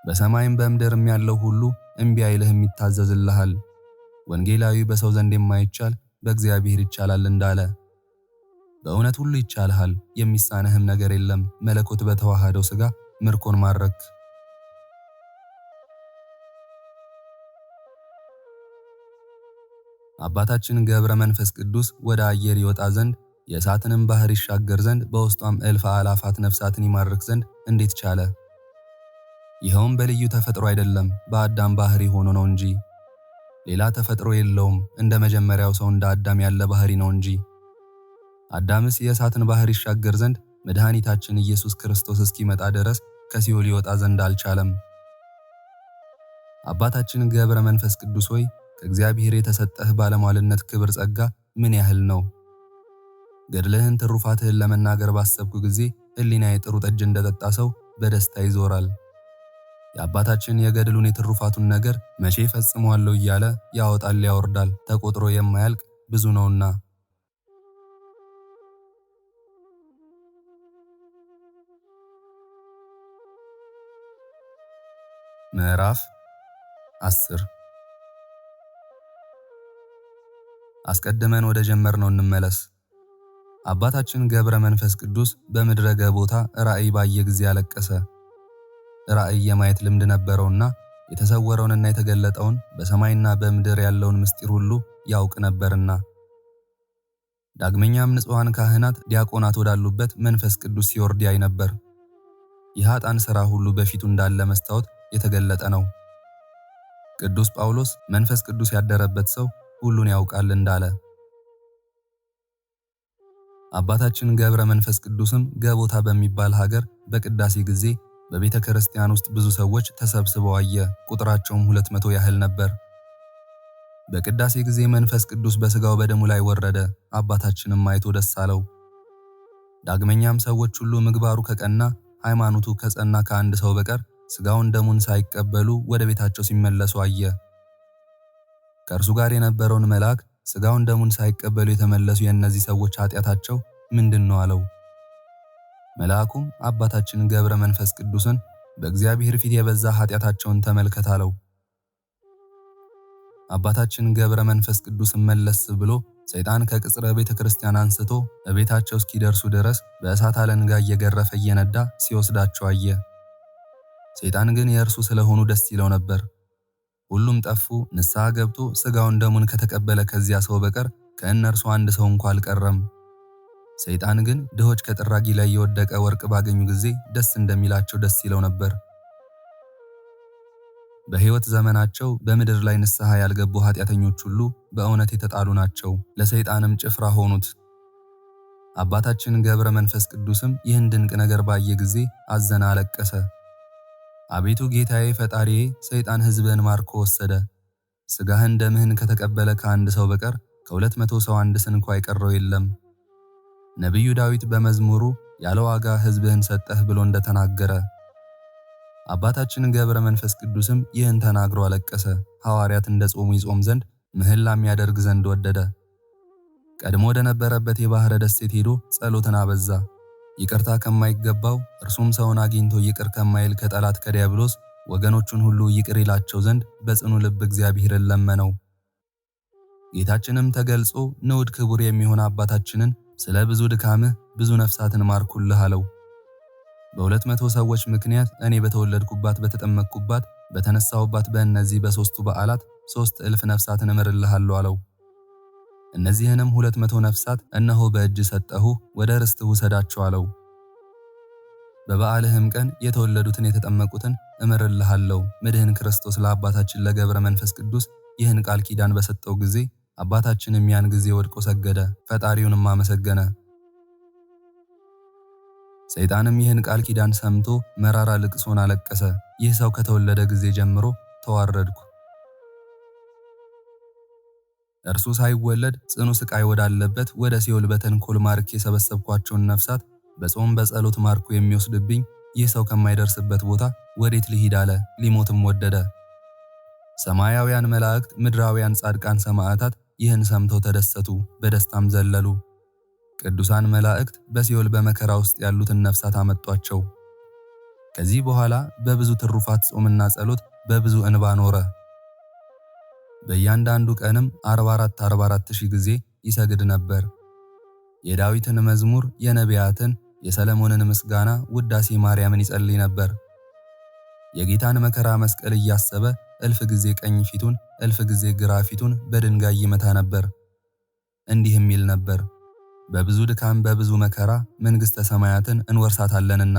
በሰማይም በምድርም ያለው ሁሉ እምቢ አይልህም፣ ይታዘዝልሃል። ወንጌላዊ በሰው ዘንድ የማይቻል በእግዚአብሔር ይቻላል እንዳለ በእውነት ሁሉ ይቻልሃል፣ የሚሳነህም ነገር የለም። መለኮት በተዋሃደው ሥጋ ምርኮን ማረክ። አባታችን ገብረ መንፈስ ቅዱስ ወደ አየር ይወጣ ዘንድ የእሳትንም ባህር ይሻገር ዘንድ በውስጧም እልፍ አላፋት ነፍሳትን ይማርክ ዘንድ እንዴት ቻለ? ይኸውም በልዩ ተፈጥሮ አይደለም፣ በአዳም ባህሪ ሆኖ ነው እንጂ። ሌላ ተፈጥሮ የለውም። እንደ መጀመሪያው ሰው እንደ አዳም ያለ ባህሪ ነው እንጂ። አዳምስ የእሳትን ባህር ይሻገር ዘንድ መድኃኒታችን ኢየሱስ ክርስቶስ እስኪመጣ ድረስ ከሲኦል ይወጣ ዘንድ አልቻለም። አባታችን ገብረ መንፈስ ቅዱስ ሆይ ከእግዚአብሔር የተሰጠህ ባለሟልነት ክብር ጸጋ ምን ያህል ነው? ገድልህን ትሩፋትህን ለመናገር ባሰብኩ ጊዜ ሕሊናዬ ጥሩ ጠጅ እንደጠጣ ሰው በደስታ ይዞራል። የአባታችን የገድሉን የትሩፋቱን ነገር መቼ ፈጽሟለሁ እያለ ያወጣል ያወርዳል፣ ተቆጥሮ የማያልቅ ብዙ ነውና። ምዕራፍ 10 አስቀድመን ወደ ጀመርነው እንመለስ። አባታችን ገብረ መንፈስ ቅዱስ በምድረ ገቦታ ራእይ ባየ ጊዜ አለቀሰ። ራእይ የማየት ልምድ ነበረውና የተሰወረውንና የተገለጠውን በሰማይና በምድር ያለውን ምስጢር ሁሉ ያውቅ ነበርና። ዳግመኛም ንጹሐን ካህናት፣ ዲያቆናት ወዳሉበት መንፈስ ቅዱስ ሲወርድ ያይ ነበር። የኃጥአን ሥራ ሁሉ በፊቱ እንዳለ መስታወት የተገለጠ ነው። ቅዱስ ጳውሎስ መንፈስ ቅዱስ ያደረበት ሰው ሁሉን ያውቃል እንዳለ፣ አባታችን ገብረ መንፈስ ቅዱስም ገቦታ በሚባል ሀገር በቅዳሴ ጊዜ በቤተ ክርስቲያን ውስጥ ብዙ ሰዎች ተሰብስበው አየ። ቁጥራቸውም 200 ያህል ነበር። በቅዳሴ ጊዜ መንፈስ ቅዱስ በሥጋው በደሙ ላይ ወረደ። አባታችንም አይቶ ደስ አለው። ዳግመኛም ሰዎች ሁሉ ምግባሩ ከቀና ሃይማኖቱ ከጸና ከአንድ ሰው በቀር ሥጋውን ደሙን ሳይቀበሉ ወደ ቤታቸው ሲመለሱ አየ። ከእርሱ ጋር የነበረውን መልአክ ሥጋውን ደሙን ሳይቀበሉ የተመለሱ የእነዚህ ሰዎች ኃጢአታቸው ምንድን ነው አለው። መልአኩም አባታችን ገብረ መንፈስ ቅዱስን በእግዚአብሔር ፊት የበዛ ኃጢአታቸውን ተመልከት አለው። አባታችን ገብረ መንፈስ ቅዱስን መለስ ብሎ ሰይጣን ከቅጽረ ቤተ ክርስቲያን አንስቶ በቤታቸው እስኪደርሱ ድረስ በእሳት አለንጋ እየገረፈ እየነዳ ሲወስዳቸው አየ። ሰይጣን ግን የእርሱ ስለሆኑ ደስ ይለው ነበር። ሁሉም ጠፉ። ንስሐ ገብቶ ሥጋውን ደሙን ከተቀበለ ከዚያ ሰው በቀር ከእነርሱ አንድ ሰው እንኳ አልቀረም። ሰይጣን ግን ድሆች ከጥራጊ ላይ የወደቀ ወርቅ ባገኙ ጊዜ ደስ እንደሚላቸው ደስ ይለው ነበር። በሕይወት ዘመናቸው በምድር ላይ ንስሐ ያልገቡ ኃጢአተኞች ሁሉ በእውነት የተጣሉ ናቸው፣ ለሰይጣንም ጭፍራ ሆኑት። አባታችን ገብረ መንፈስ ቅዱስም ይህን ድንቅ ነገር ባየ ጊዜ አዘነ፣ አለቀሰ። አቤቱ ጌታዬ ፈጣሪዬ፣ ሰይጣን ሕዝብህን ማርኮ ወሰደ። ሥጋህን ደምህን ከተቀበለ ከአንድ ሰው በቀር ከ200 ሰው አንድ ስንኳ የቀረው የለም። ነቢዩ ዳዊት በመዝሙሩ ያለ ዋጋ ሕዝብህን ሰጠህ ብሎ እንደተናገረ አባታችን ገብረ መንፈስ ቅዱስም ይህን ተናግሮ አለቀሰ። ሐዋርያት እንደ ጾሙ ይጾም ዘንድ ምህላም ያደርግ ዘንድ ወደደ። ቀድሞ ወደ ነበረበት የባሕረ ደሴት ሄዶ ጸሎትን አበዛ። ይቅርታ ከማይገባው እርሱም ሰውን አግኝቶ ይቅር ከማይል ከጠላት ከዲያብሎስ ወገኖቹን ሁሉ ይቅር ይላቸው ዘንድ በጽኑ ልብ እግዚአብሔርን ለመነው። ጌታችንም ተገልጾ ንዑድ ክቡር የሚሆን አባታችንን ስለ ብዙ ድካምህ ብዙ ነፍሳትን ማርኩልህ አለው። በ200 ሰዎች ምክንያት እኔ በተወለድኩባት በተጠመቅኩባት በተነሳሁባት በእነዚህ በሦስቱ በዓላት 3,000 ነፍሳትን እምርልሃለሁ አለው። እነዚህንም 200 ነፍሳት እነሆ በእጅ ሰጠሁ፣ ወደ ርስትህ ውሰዳቸው አለው። በበዓልህም ቀን የተወለዱትን የተጠመቁትን እምርልሃለሁ። ምድህን ክርስቶስ ለአባታችን ለገብረ መንፈስ ቅዱስ ይህን ቃል ኪዳን በሰጠው ጊዜ አባታችንም ያን ጊዜ ወድቆ ሰገደ፣ ፈጣሪውንም አመሰገነ። ሰይጣንም ይህን ቃል ኪዳን ሰምቶ መራራ ልቅሶን አለቀሰ። ይህ ሰው ከተወለደ ጊዜ ጀምሮ ተዋረድኩ። እርሱ ሳይወለድ ጽኑ ስቃይ ወዳለበት ወደ ሲኦል በተንኮል ማርክ የሰበሰብኳቸውን ነፍሳት በጾም በጸሎት ማርኩ የሚወስድብኝ ይህ ሰው ከማይደርስበት ቦታ ወዴት ልሂድ አለ። ሊሞትም ወደደ። ሰማያውያን መላእክት፣ ምድራውያን ጻድቃን ሰማዕታት ይህን ሰምተው ተደሰቱ፣ በደስታም ዘለሉ። ቅዱሳን መላእክት በሲኦል በመከራ ውስጥ ያሉትን ነፍሳት አመጧቸው። ከዚህ በኋላ በብዙ ትሩፋት ጾምና ጸሎት በብዙ እንባ ኖረ። በእያንዳንዱ ቀንም 44 ሺህ ጊዜ ይሰግድ ነበር። የዳዊትን መዝሙር፣ የነቢያትን፣ የሰለሞንን ምስጋና፣ ውዳሴ ማርያምን ይጸልይ ነበር። የጌታን መከራ መስቀል እያሰበ 1000 ጊዜ ቀኝ ፊቱን 1000 ጊዜ ግራ ፊቱን በድንጋይ ይመታ ነበር። እንዲህም ይል ነበር፣ በብዙ ድካም በብዙ መከራ መንግሥተ ሰማያትን እንወርሳታለንና።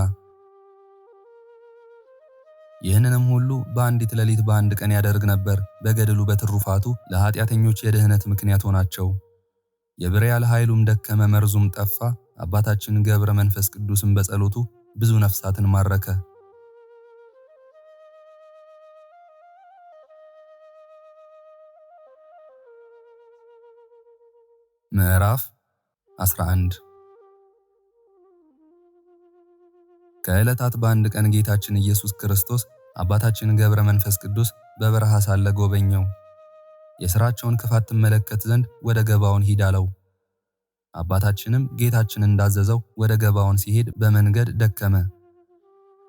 ይህንንም ሁሉ በአንዲት ሌሊት በአንድ ቀን ያደርግ ነበር። በገድሉ በትሩፋቱ ለኃጢአተኞች የድህነት ምክንያት ሆናቸው። የብርያል ኃይሉም ደከመ፣ መርዙም ጠፋ። አባታችን ገብረ መንፈስ ቅዱስም በጸሎቱ ብዙ ነፍሳትን ማረከ። ምዕራፍ 11 ከዕለታት በአንድ ቀን ጌታችን ኢየሱስ ክርስቶስ አባታችን ገብረ መንፈስ ቅዱስ በበረሃ ሳለ ጎበኘው። የሥራቸውን ክፋት ትመለከት ዘንድ ወደ ገባዖን ሂድ አለው። አባታችንም ጌታችን እንዳዘዘው ወደ ገባዖን ሲሄድ በመንገድ ደከመ።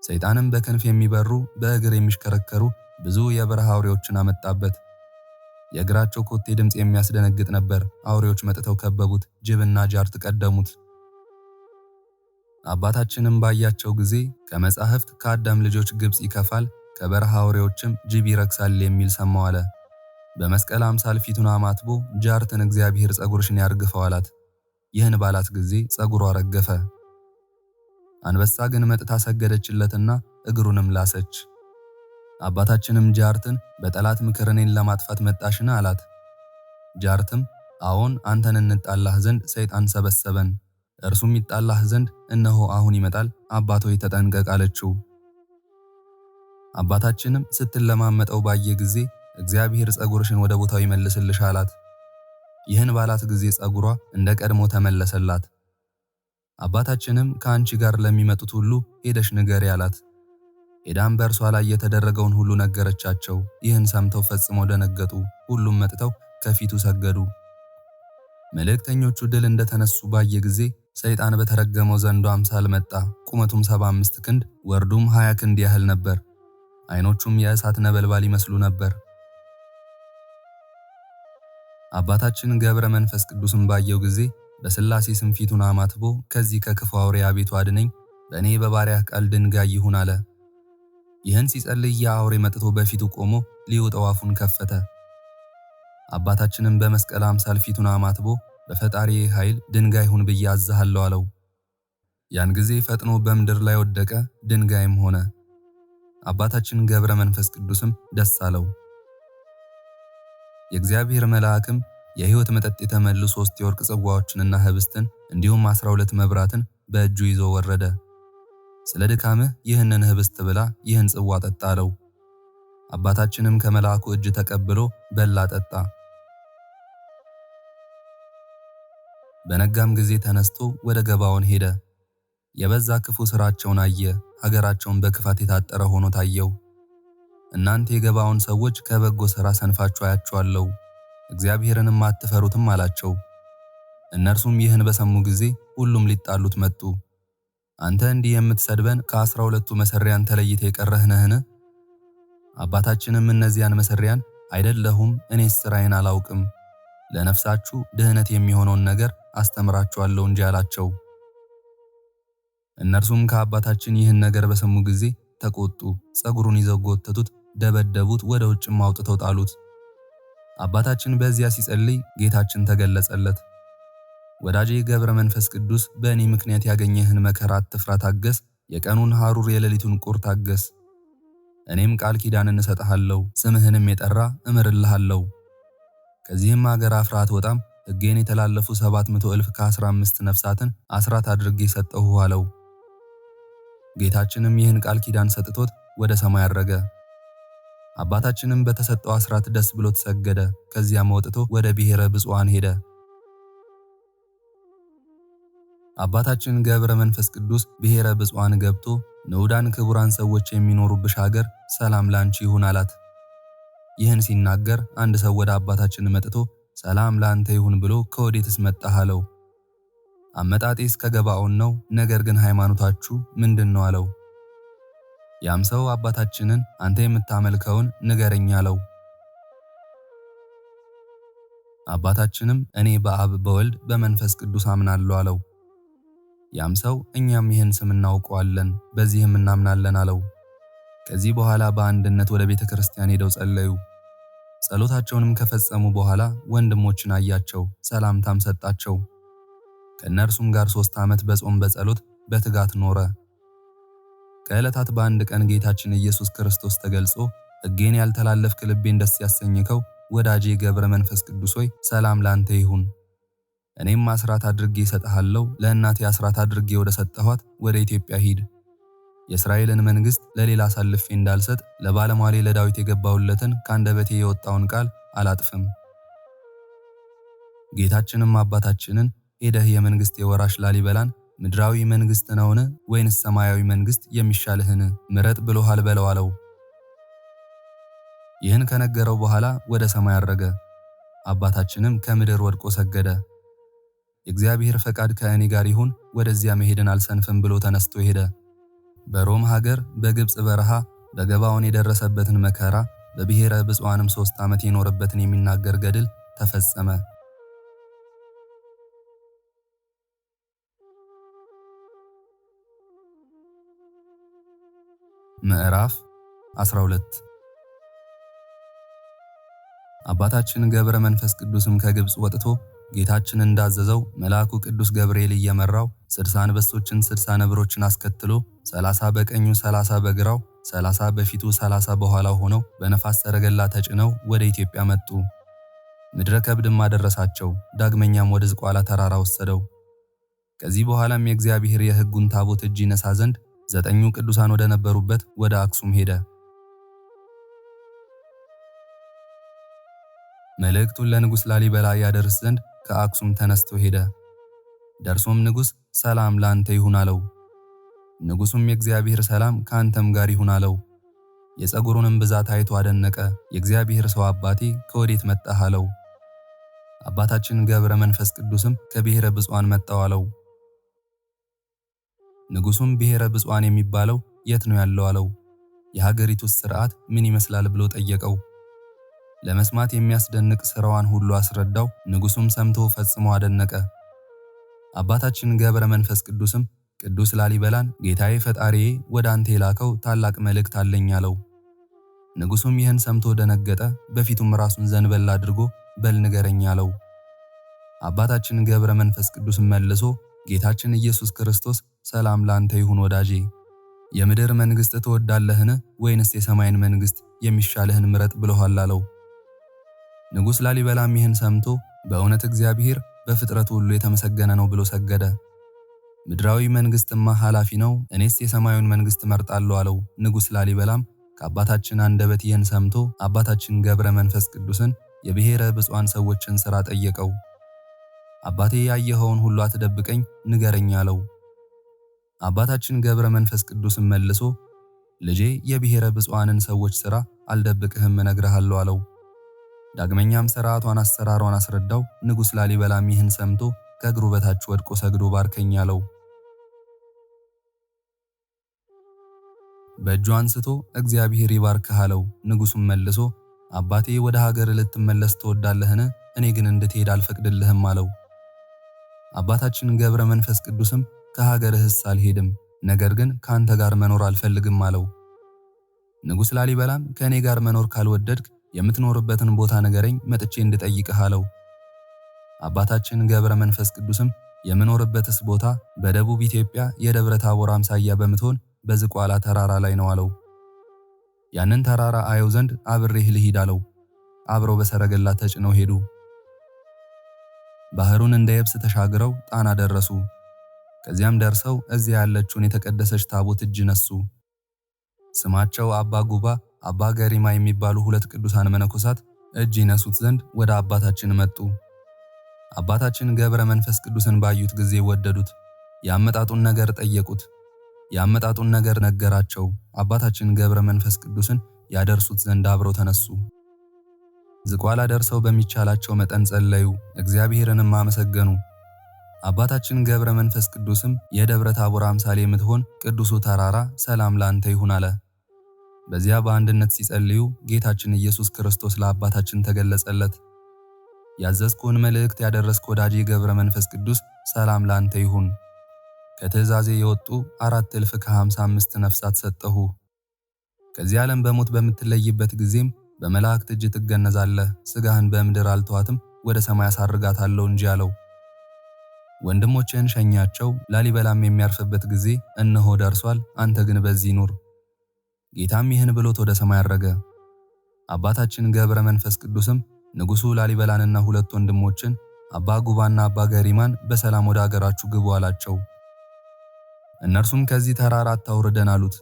ሰይጣንም በክንፍ የሚበሩ በእግር የሚሽከረከሩ ብዙ የበረሃ አውሬዎችን አመጣበት። የእግራቸው ኮቴ ድምፅ የሚያስደነግጥ ነበር። አውሬዎች መጥተው ከበቡት። ጅብና ጃርት ቀደሙት። አባታችንም ባያቸው ጊዜ ከመጻሕፍት ከአዳም ልጆች ግብፅ ይከፋል፣ ከበረሃ አውሬዎችም ጅብ ይረክሳል የሚል ሰማሁ አለ። በመስቀል አምሳል ፊቱን አማትቦ ጃርትን እግዚአብሔር ጸጉርሽን ያርግፈው አላት። ይህን ባላት ጊዜ ጸጉሯ ረገፈ። አንበሳ ግን መጥታ ሰገደችለትና እግሩንም ላሰች። አባታችንም ጃርትን በጠላት ምክር እኔን ለማጥፋት መጣሽን አላት። ጃርትም አዎን፣ አንተን እንጣላህ ዘንድ ሰይጣን ሰበሰበን፣ እርሱም ይጣላህ ዘንድ እነሆ አሁን ይመጣል፣ አባቶይ ተጠንቀቅ አለችው። አባታችንም ስትለማመጠው ባየ ጊዜ እግዚአብሔር ጸጉርሽን ወደ ቦታው ይመልስልሽ አላት። ይህን ባላት ጊዜ ጸጉሯ እንደ ቀድሞ ተመለሰላት። አባታችንም ከአንቺ ጋር ለሚመጡት ሁሉ ሄደሽ ንገሪ አላት። ሄዳም በእርሷ ላይ የተደረገውን ሁሉ ነገረቻቸው። ይህን ሰምተው ፈጽመው ደነገጡ። ሁሉም መጥተው ከፊቱ ሰገዱ። መልእክተኞቹ ድል እንደተነሱ ባየ ጊዜ ሰይጣን በተረገመው ዘንዶ አምሳል መጣ። ቁመቱም 75 ክንድ ወርዱም 20 ክንድ ያህል ነበር። ዓይኖቹም የእሳት ነበልባል ይመስሉ ነበር። አባታችን ገብረ መንፈስ ቅዱስን ባየው ጊዜ በሥላሴ ስም ፊቱን አማትቦ ከዚህ ከክፉ አውሬ አቤቱ አድነኝ፣ በእኔ በባሪያህ ቃል ድንጋይ ይሁን አለ። ይህን ሲጸልይ ያ አውሬ መጥቶ በፊቱ ቆሞ ሊውጠው አፉን ከፈተ። አባታችንም በመስቀል አምሳል ፊቱን አማትቦ በፈጣሪዬ ኃይል ድንጋይ ሁን ብዬ አዝሃለሁ አለው። ያን ጊዜ ፈጥኖ በምድር ላይ ወደቀ፣ ድንጋይም ሆነ። አባታችን ገብረ መንፈስ ቅዱስም ደስ አለው። የእግዚአብሔር መልአክም የሕይወት መጠጥ የተመሉ 3 የወርቅ ጽዋዎችንና ህብስትን እንዲሁም 12 መብራትን በእጁ ይዞ ወረደ። ስለ ድካምህ ይህንን ህብስት ብላ፣ ይህን ጽዋ ጠጣ አለው። አባታችንም ከመልአኩ እጅ ተቀብሎ በላ ጠጣ። በነጋም ጊዜ ተነስቶ ወደ ገባዖን ሄደ። የበዛ ክፉ ሥራቸውን አየ። ሀገራቸውን በክፋት የታጠረ ሆኖ ታየው። እናንተ የገባዖን ሰዎች ከበጎ ሥራ ሰንፋችሁ አያችኋለሁ፣ እግዚአብሔርንም አትፈሩትም አላቸው። እነርሱም ይህን በሰሙ ጊዜ ሁሉም ሊጣሉት መጡ። አንተ እንዲህ የምትሰድበን ከ12ቱ መሠሪያን ተለይተ የቀረህ ነህን? አባታችንም እነዚያን መሠሪያን አይደለሁም፣ እኔስ ሥራዬን አላውቅም፣ ለነፍሳችሁ ድህነት የሚሆነውን ነገር አስተምራችኋለሁ እንጂ አላቸው። እነርሱም ከአባታችን ይህን ነገር በሰሙ ጊዜ ተቆጡ። ጸጉሩን ይዘው ጎተቱት፣ ደበደቡት፣ ወደ ውጭም አውጥተው ጣሉት። አባታችን በዚያ ሲጸልይ ጌታችን ተገለጸለት። ወዳጄ ገብረ መንፈስ ቅዱስ በእኔ ምክንያት ያገኘህን መከራ አትፍራ፣ ታገስ። የቀኑን ሐሩር የሌሊቱን ቁር ታገስ። እኔም ቃል ኪዳንን እሰጥሃለሁ፣ ስምህንም የጠራ እምርልሃለሁ። ከዚህም አገር አፍራ አትወጣም። ሕጌን የተላለፉ 700 እልፍ ከ15 ነፍሳትን አስራት አድርጌ ሰጠሁ አለው። ጌታችንም ይህን ቃል ኪዳን ሰጥቶት ወደ ሰማይ አረገ። አባታችንም በተሰጠው አስራት ደስ ብሎት ሰገደ። ከዚያም ወጥቶ ወደ ብሔረ ብፁዓን ሄደ። አባታችን ገብረ መንፈስ ቅዱስ ብሔረ ብፁዓን ገብቶ ንዑዳን ክቡራን ሰዎች የሚኖሩብሽ ሀገር ሰላም ላንቺ ይሁን አላት። ይህን ሲናገር አንድ ሰው ወደ አባታችን መጥቶ ሰላም ላንተ ይሁን ብሎ ከወዴትስ መጣህ አለው። አመጣጤስ ከገባዖን ነው፣ ነገር ግን ሃይማኖታችሁ ምንድን ነው አለው። ያም ሰው አባታችንን አንተ የምታመልከውን ንገረኝ አለው። አባታችንም እኔ በአብ በወልድ በመንፈስ ቅዱስ አምናለሁ አለው። ያም ሰው እኛም ይህን ስም እናውቀዋለን፣ በዚህም እናምናለን አለው። ከዚህ በኋላ በአንድነት ወደ ቤተ ክርስቲያን ሄደው ጸለዩ። ጸሎታቸውንም ከፈጸሙ በኋላ ወንድሞችን አያቸው፣ ሰላምታም ሰጣቸው። ከእነርሱም ጋር 3 ዓመት በጾም በጸሎት በትጋት ኖረ። ከዕለታት በአንድ ቀን ጌታችን ኢየሱስ ክርስቶስ ተገልጾ ሕጌን ያልተላለፍክ ልቤን ደስ ያሰኘከው ወዳጄ ገብረ መንፈስ ቅዱስ ሆይ ሰላም ላንተ ይሁን። እኔም አስራት አድርጌ እሰጥሃለሁ። ለእናቴ አስራት አድርጌ ወደ ሰጠኋት ወደ ኢትዮጵያ ሂድ። የእስራኤልን መንግሥት ለሌላ አሳልፌ እንዳልሰጥ ለባለሟሌ ለዳዊት የገባሁለትን ከአንደበቴ የወጣውን ቃል አላጥፍም። ጌታችንም አባታችንን ሄደህ የመንግሥት የወራሽ ላሊበላን ምድራዊ መንግሥት ነውን ወይንስ ሰማያዊ መንግሥት የሚሻልህን ምረጥ ብሎሃል በለው አለው። ይህን ከነገረው በኋላ ወደ ሰማይ አረገ። አባታችንም ከምድር ወድቆ ሰገደ። የእግዚአብሔር ፈቃድ ከእኔ ጋር ይሁን፣ ወደዚያ መሄድን አልሰንፍም ብሎ ተነስቶ ሄደ። በሮም ሀገር በግብፅ በረሃ በገባዖን የደረሰበትን መከራ በብሔረ ብፁዓንም 3 ዓመት የኖረበትን የሚናገር ገድል ተፈጸመ። ምዕራፍ 12 አባታችን ገብረ መንፈስ ቅዱስም ከግብጽ ወጥቶ ጌታችን እንዳዘዘው መልአኩ ቅዱስ ገብርኤል እየመራው 60 አንበሶችን 60 ነብሮችን አስከትሎ 30 በቀኙ 30 በግራው 30 በፊቱ 30 በኋላው ሆነው በነፋስ ሰረገላ ተጭነው ወደ ኢትዮጵያ መጡ። ምድረ ከብድም አደረሳቸው። ዳግመኛም ወደ ዝቋላ ተራራ ወሰደው። ከዚህ በኋላም የእግዚአብሔር የሕጉን ታቦት እጅ ይነሳ ዘንድ 9 ቅዱሳን ወደ ነበሩበት ወደ አክሱም ሄደ። መልእክቱን ለንጉሥ ላሊበላ ያደርስ ዘንድ ከአክሱም ተነስቶ ሄደ። ደርሶም ንጉሥ ሰላም ላንተ ይሁን አለው። ንጉሡም የእግዚአብሔር ሰላም ከአንተም ጋር ይሁን አለው። የፀጉሩንም ብዛት አይቶ አደነቀ። የእግዚአብሔር ሰው አባቴ ከወዴት መጣህ አለው። አባታችን ገብረ መንፈስ ቅዱስም ከብሔረ ብፁዓን መጣው አለው። ንጉሡም ብሔረ ብፁዓን የሚባለው የት ነው ያለው አለው። የሀገሪቱስ ሥርዓት ምን ይመስላል ብሎ ጠየቀው። ለመስማት የሚያስደንቅ ሥራዋን ሁሉ አስረዳው። ንጉሡም ሰምቶ ፈጽሞ አደነቀ። አባታችን ገብረ መንፈስ ቅዱስም ቅዱስ ላሊበላን ጌታዬ ፈጣሪዬ ወደ አንተ የላከው ታላቅ መልእክት አለኝ አለው። ንጉሡም ይህን ሰምቶ ደነገጠ። በፊቱም ራሱን ዘንበል አድርጎ በል ንገረኝ አለው። አባታችን ገብረ መንፈስ ቅዱስም መልሶ ጌታችን ኢየሱስ ክርስቶስ ሰላም ላንተ ይሁን ወዳጄ፣ የምድር መንግሥት ትወዳለህን ወይንስ የሰማይን መንግሥት የሚሻልህን ምረጥ ብሎሃል አለው። ንጉሥ ላሊበላም ይህን ሰምቶ በእውነት እግዚአብሔር በፍጥረቱ ሁሉ የተመሰገነ ነው ብሎ ሰገደ። ምድራዊ መንግሥትማ ኃላፊ ነው፣ እኔስ የሰማዩን መንግሥት መርጣለሁ አለው። ንጉሥ ላሊበላም ከአባታችን አንደበት ይህን ሰምቶ አባታችን ገብረ መንፈስ ቅዱስን የብሔረ ብፁዓን ሰዎችን ሥራ ጠየቀው። አባቴ ያየኸውን ሁሉ አትደብቀኝ ንገረኝ አለው። አባታችን ገብረ መንፈስ ቅዱስም መልሶ ልጄ የብሔረ ብፁዓንን ሰዎች ሥራ አልደብቅህም እነግርሃለሁ አለው። ዳግመኛም ሥርዓቷን አሰራሯን አስረዳው። ንጉሥ ላሊበላም ይህን ሰምቶ ከእግሩ በታች ወድቆ ሰግዶ ባርከኝ አለው። በእጁ አንስቶ እግዚአብሔር ይባርክህ አለው። ንጉሡም መልሶ አባቴ ወደ ሀገር ልትመለስ ትወዳለህን? እኔ ግን እንድትሄድ አልፈቅድልህም አለው። አባታችን ገብረ መንፈስ ቅዱስም ከሀገርህስ አልሄድም፣ ነገር ግን ካንተ ጋር መኖር አልፈልግም አለው። ንጉሥ ላሊበላም ከእኔ ጋር መኖር ካልወደድክ የምትኖርበትን ቦታ ንገረኝ መጥቼ እንድጠይቅህ አለው። አባታችን ገብረ መንፈስ ቅዱስም የምኖርበትስ ቦታ በደቡብ ኢትዮጵያ የደብረ ታቦር አምሳያ በምትሆን በዝቋላ ተራራ ላይ ነው አለው። ያንን ተራራ አየው ዘንድ አብሬህ ልሂድ አለው። አብረው በሰረገላ ተጭነው ሄዱ። ባህሩን እንደ የብስ ተሻግረው ጣና ደረሱ። ከዚያም ደርሰው እዚያ ያለችውን የተቀደሰች ታቦት እጅ ነሱ። ስማቸው አባ ጉባ፣ አባ ገሪማ የሚባሉ 2 ቅዱሳን መነኮሳት እጅ ይነሱት ዘንድ ወደ አባታችን መጡ። አባታችን ገብረ መንፈስ ቅዱስን ባዩት ጊዜ ወደዱት። ያመጣጡን ነገር ጠየቁት። ያመጣጡን ነገር ነገራቸው። አባታችን ገብረ መንፈስ ቅዱስን ያደርሱት ዘንድ አብረው ተነሱ። ዝቋላ ደርሰው በሚቻላቸው መጠን ጸለዩ፣ እግዚአብሔርንም አመሰገኑ። አባታችን ገብረ መንፈስ ቅዱስም የደብረ ታቦር አምሳሌ የምትሆን ቅዱሱ ተራራ ሰላም ላንተ ይሁን አለ። በዚያ በአንድነት ሲጸልዩ ጌታችን ኢየሱስ ክርስቶስ ለአባታችን ተገለጸለት። ያዘዝኩህን መልእክት ያደረስክ ወዳጄ ገብረ መንፈስ ቅዱስ ሰላም ላንተ ይሁን። ከትእዛዜ የወጡ 4,055 ነፍሳት ሰጠሁ። ከዚህ ዓለም በሞት በምትለይበት ጊዜም በመላእክት እጅ ትገነዛለህ። ሥጋህን በምድር አልተዋትም፣ ወደ ሰማይ አሳርጋታለሁ እንጂ አለው። ወንድሞችህን ሸኛቸው፣ ላሊበላም የሚያርፍበት ጊዜ እነሆ ደርሷል፣ አንተ ግን በዚህ ኑር። ጌታም ይህን ብሎት ወደ ሰማይ አረገ። አባታችን ገብረ መንፈስ ቅዱስም ንጉሡ ላሊበላንና 2 ወንድሞችን አባ ጉባና አባ ገሪማን በሰላም ወደ አገራችሁ ግቡ አላቸው። እነርሱም ከዚህ ተራራ አታውርደን አሉት።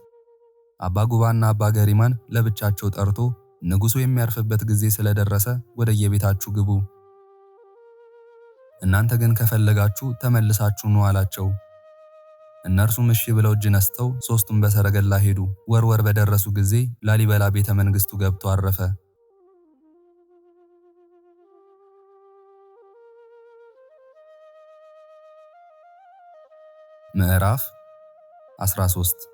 አባ ጉባና አባ ገሪማን ለብቻቸው ጠርቶ ንጉሡ የሚያርፍበት ጊዜ ስለደረሰ ወደ የቤታችሁ ግቡ፣ እናንተ ግን ከፈለጋችሁ ተመልሳችሁ ኑ አላቸው። እነርሱም እሺ ብለው እጅ ነስተው 3ቱም በሰረገላ ሄዱ። ወር በደረሱ ጊዜ ላሊበላ ቤተ መንግሥቱ ገብቶ አረፈ። ምዕራፍ 13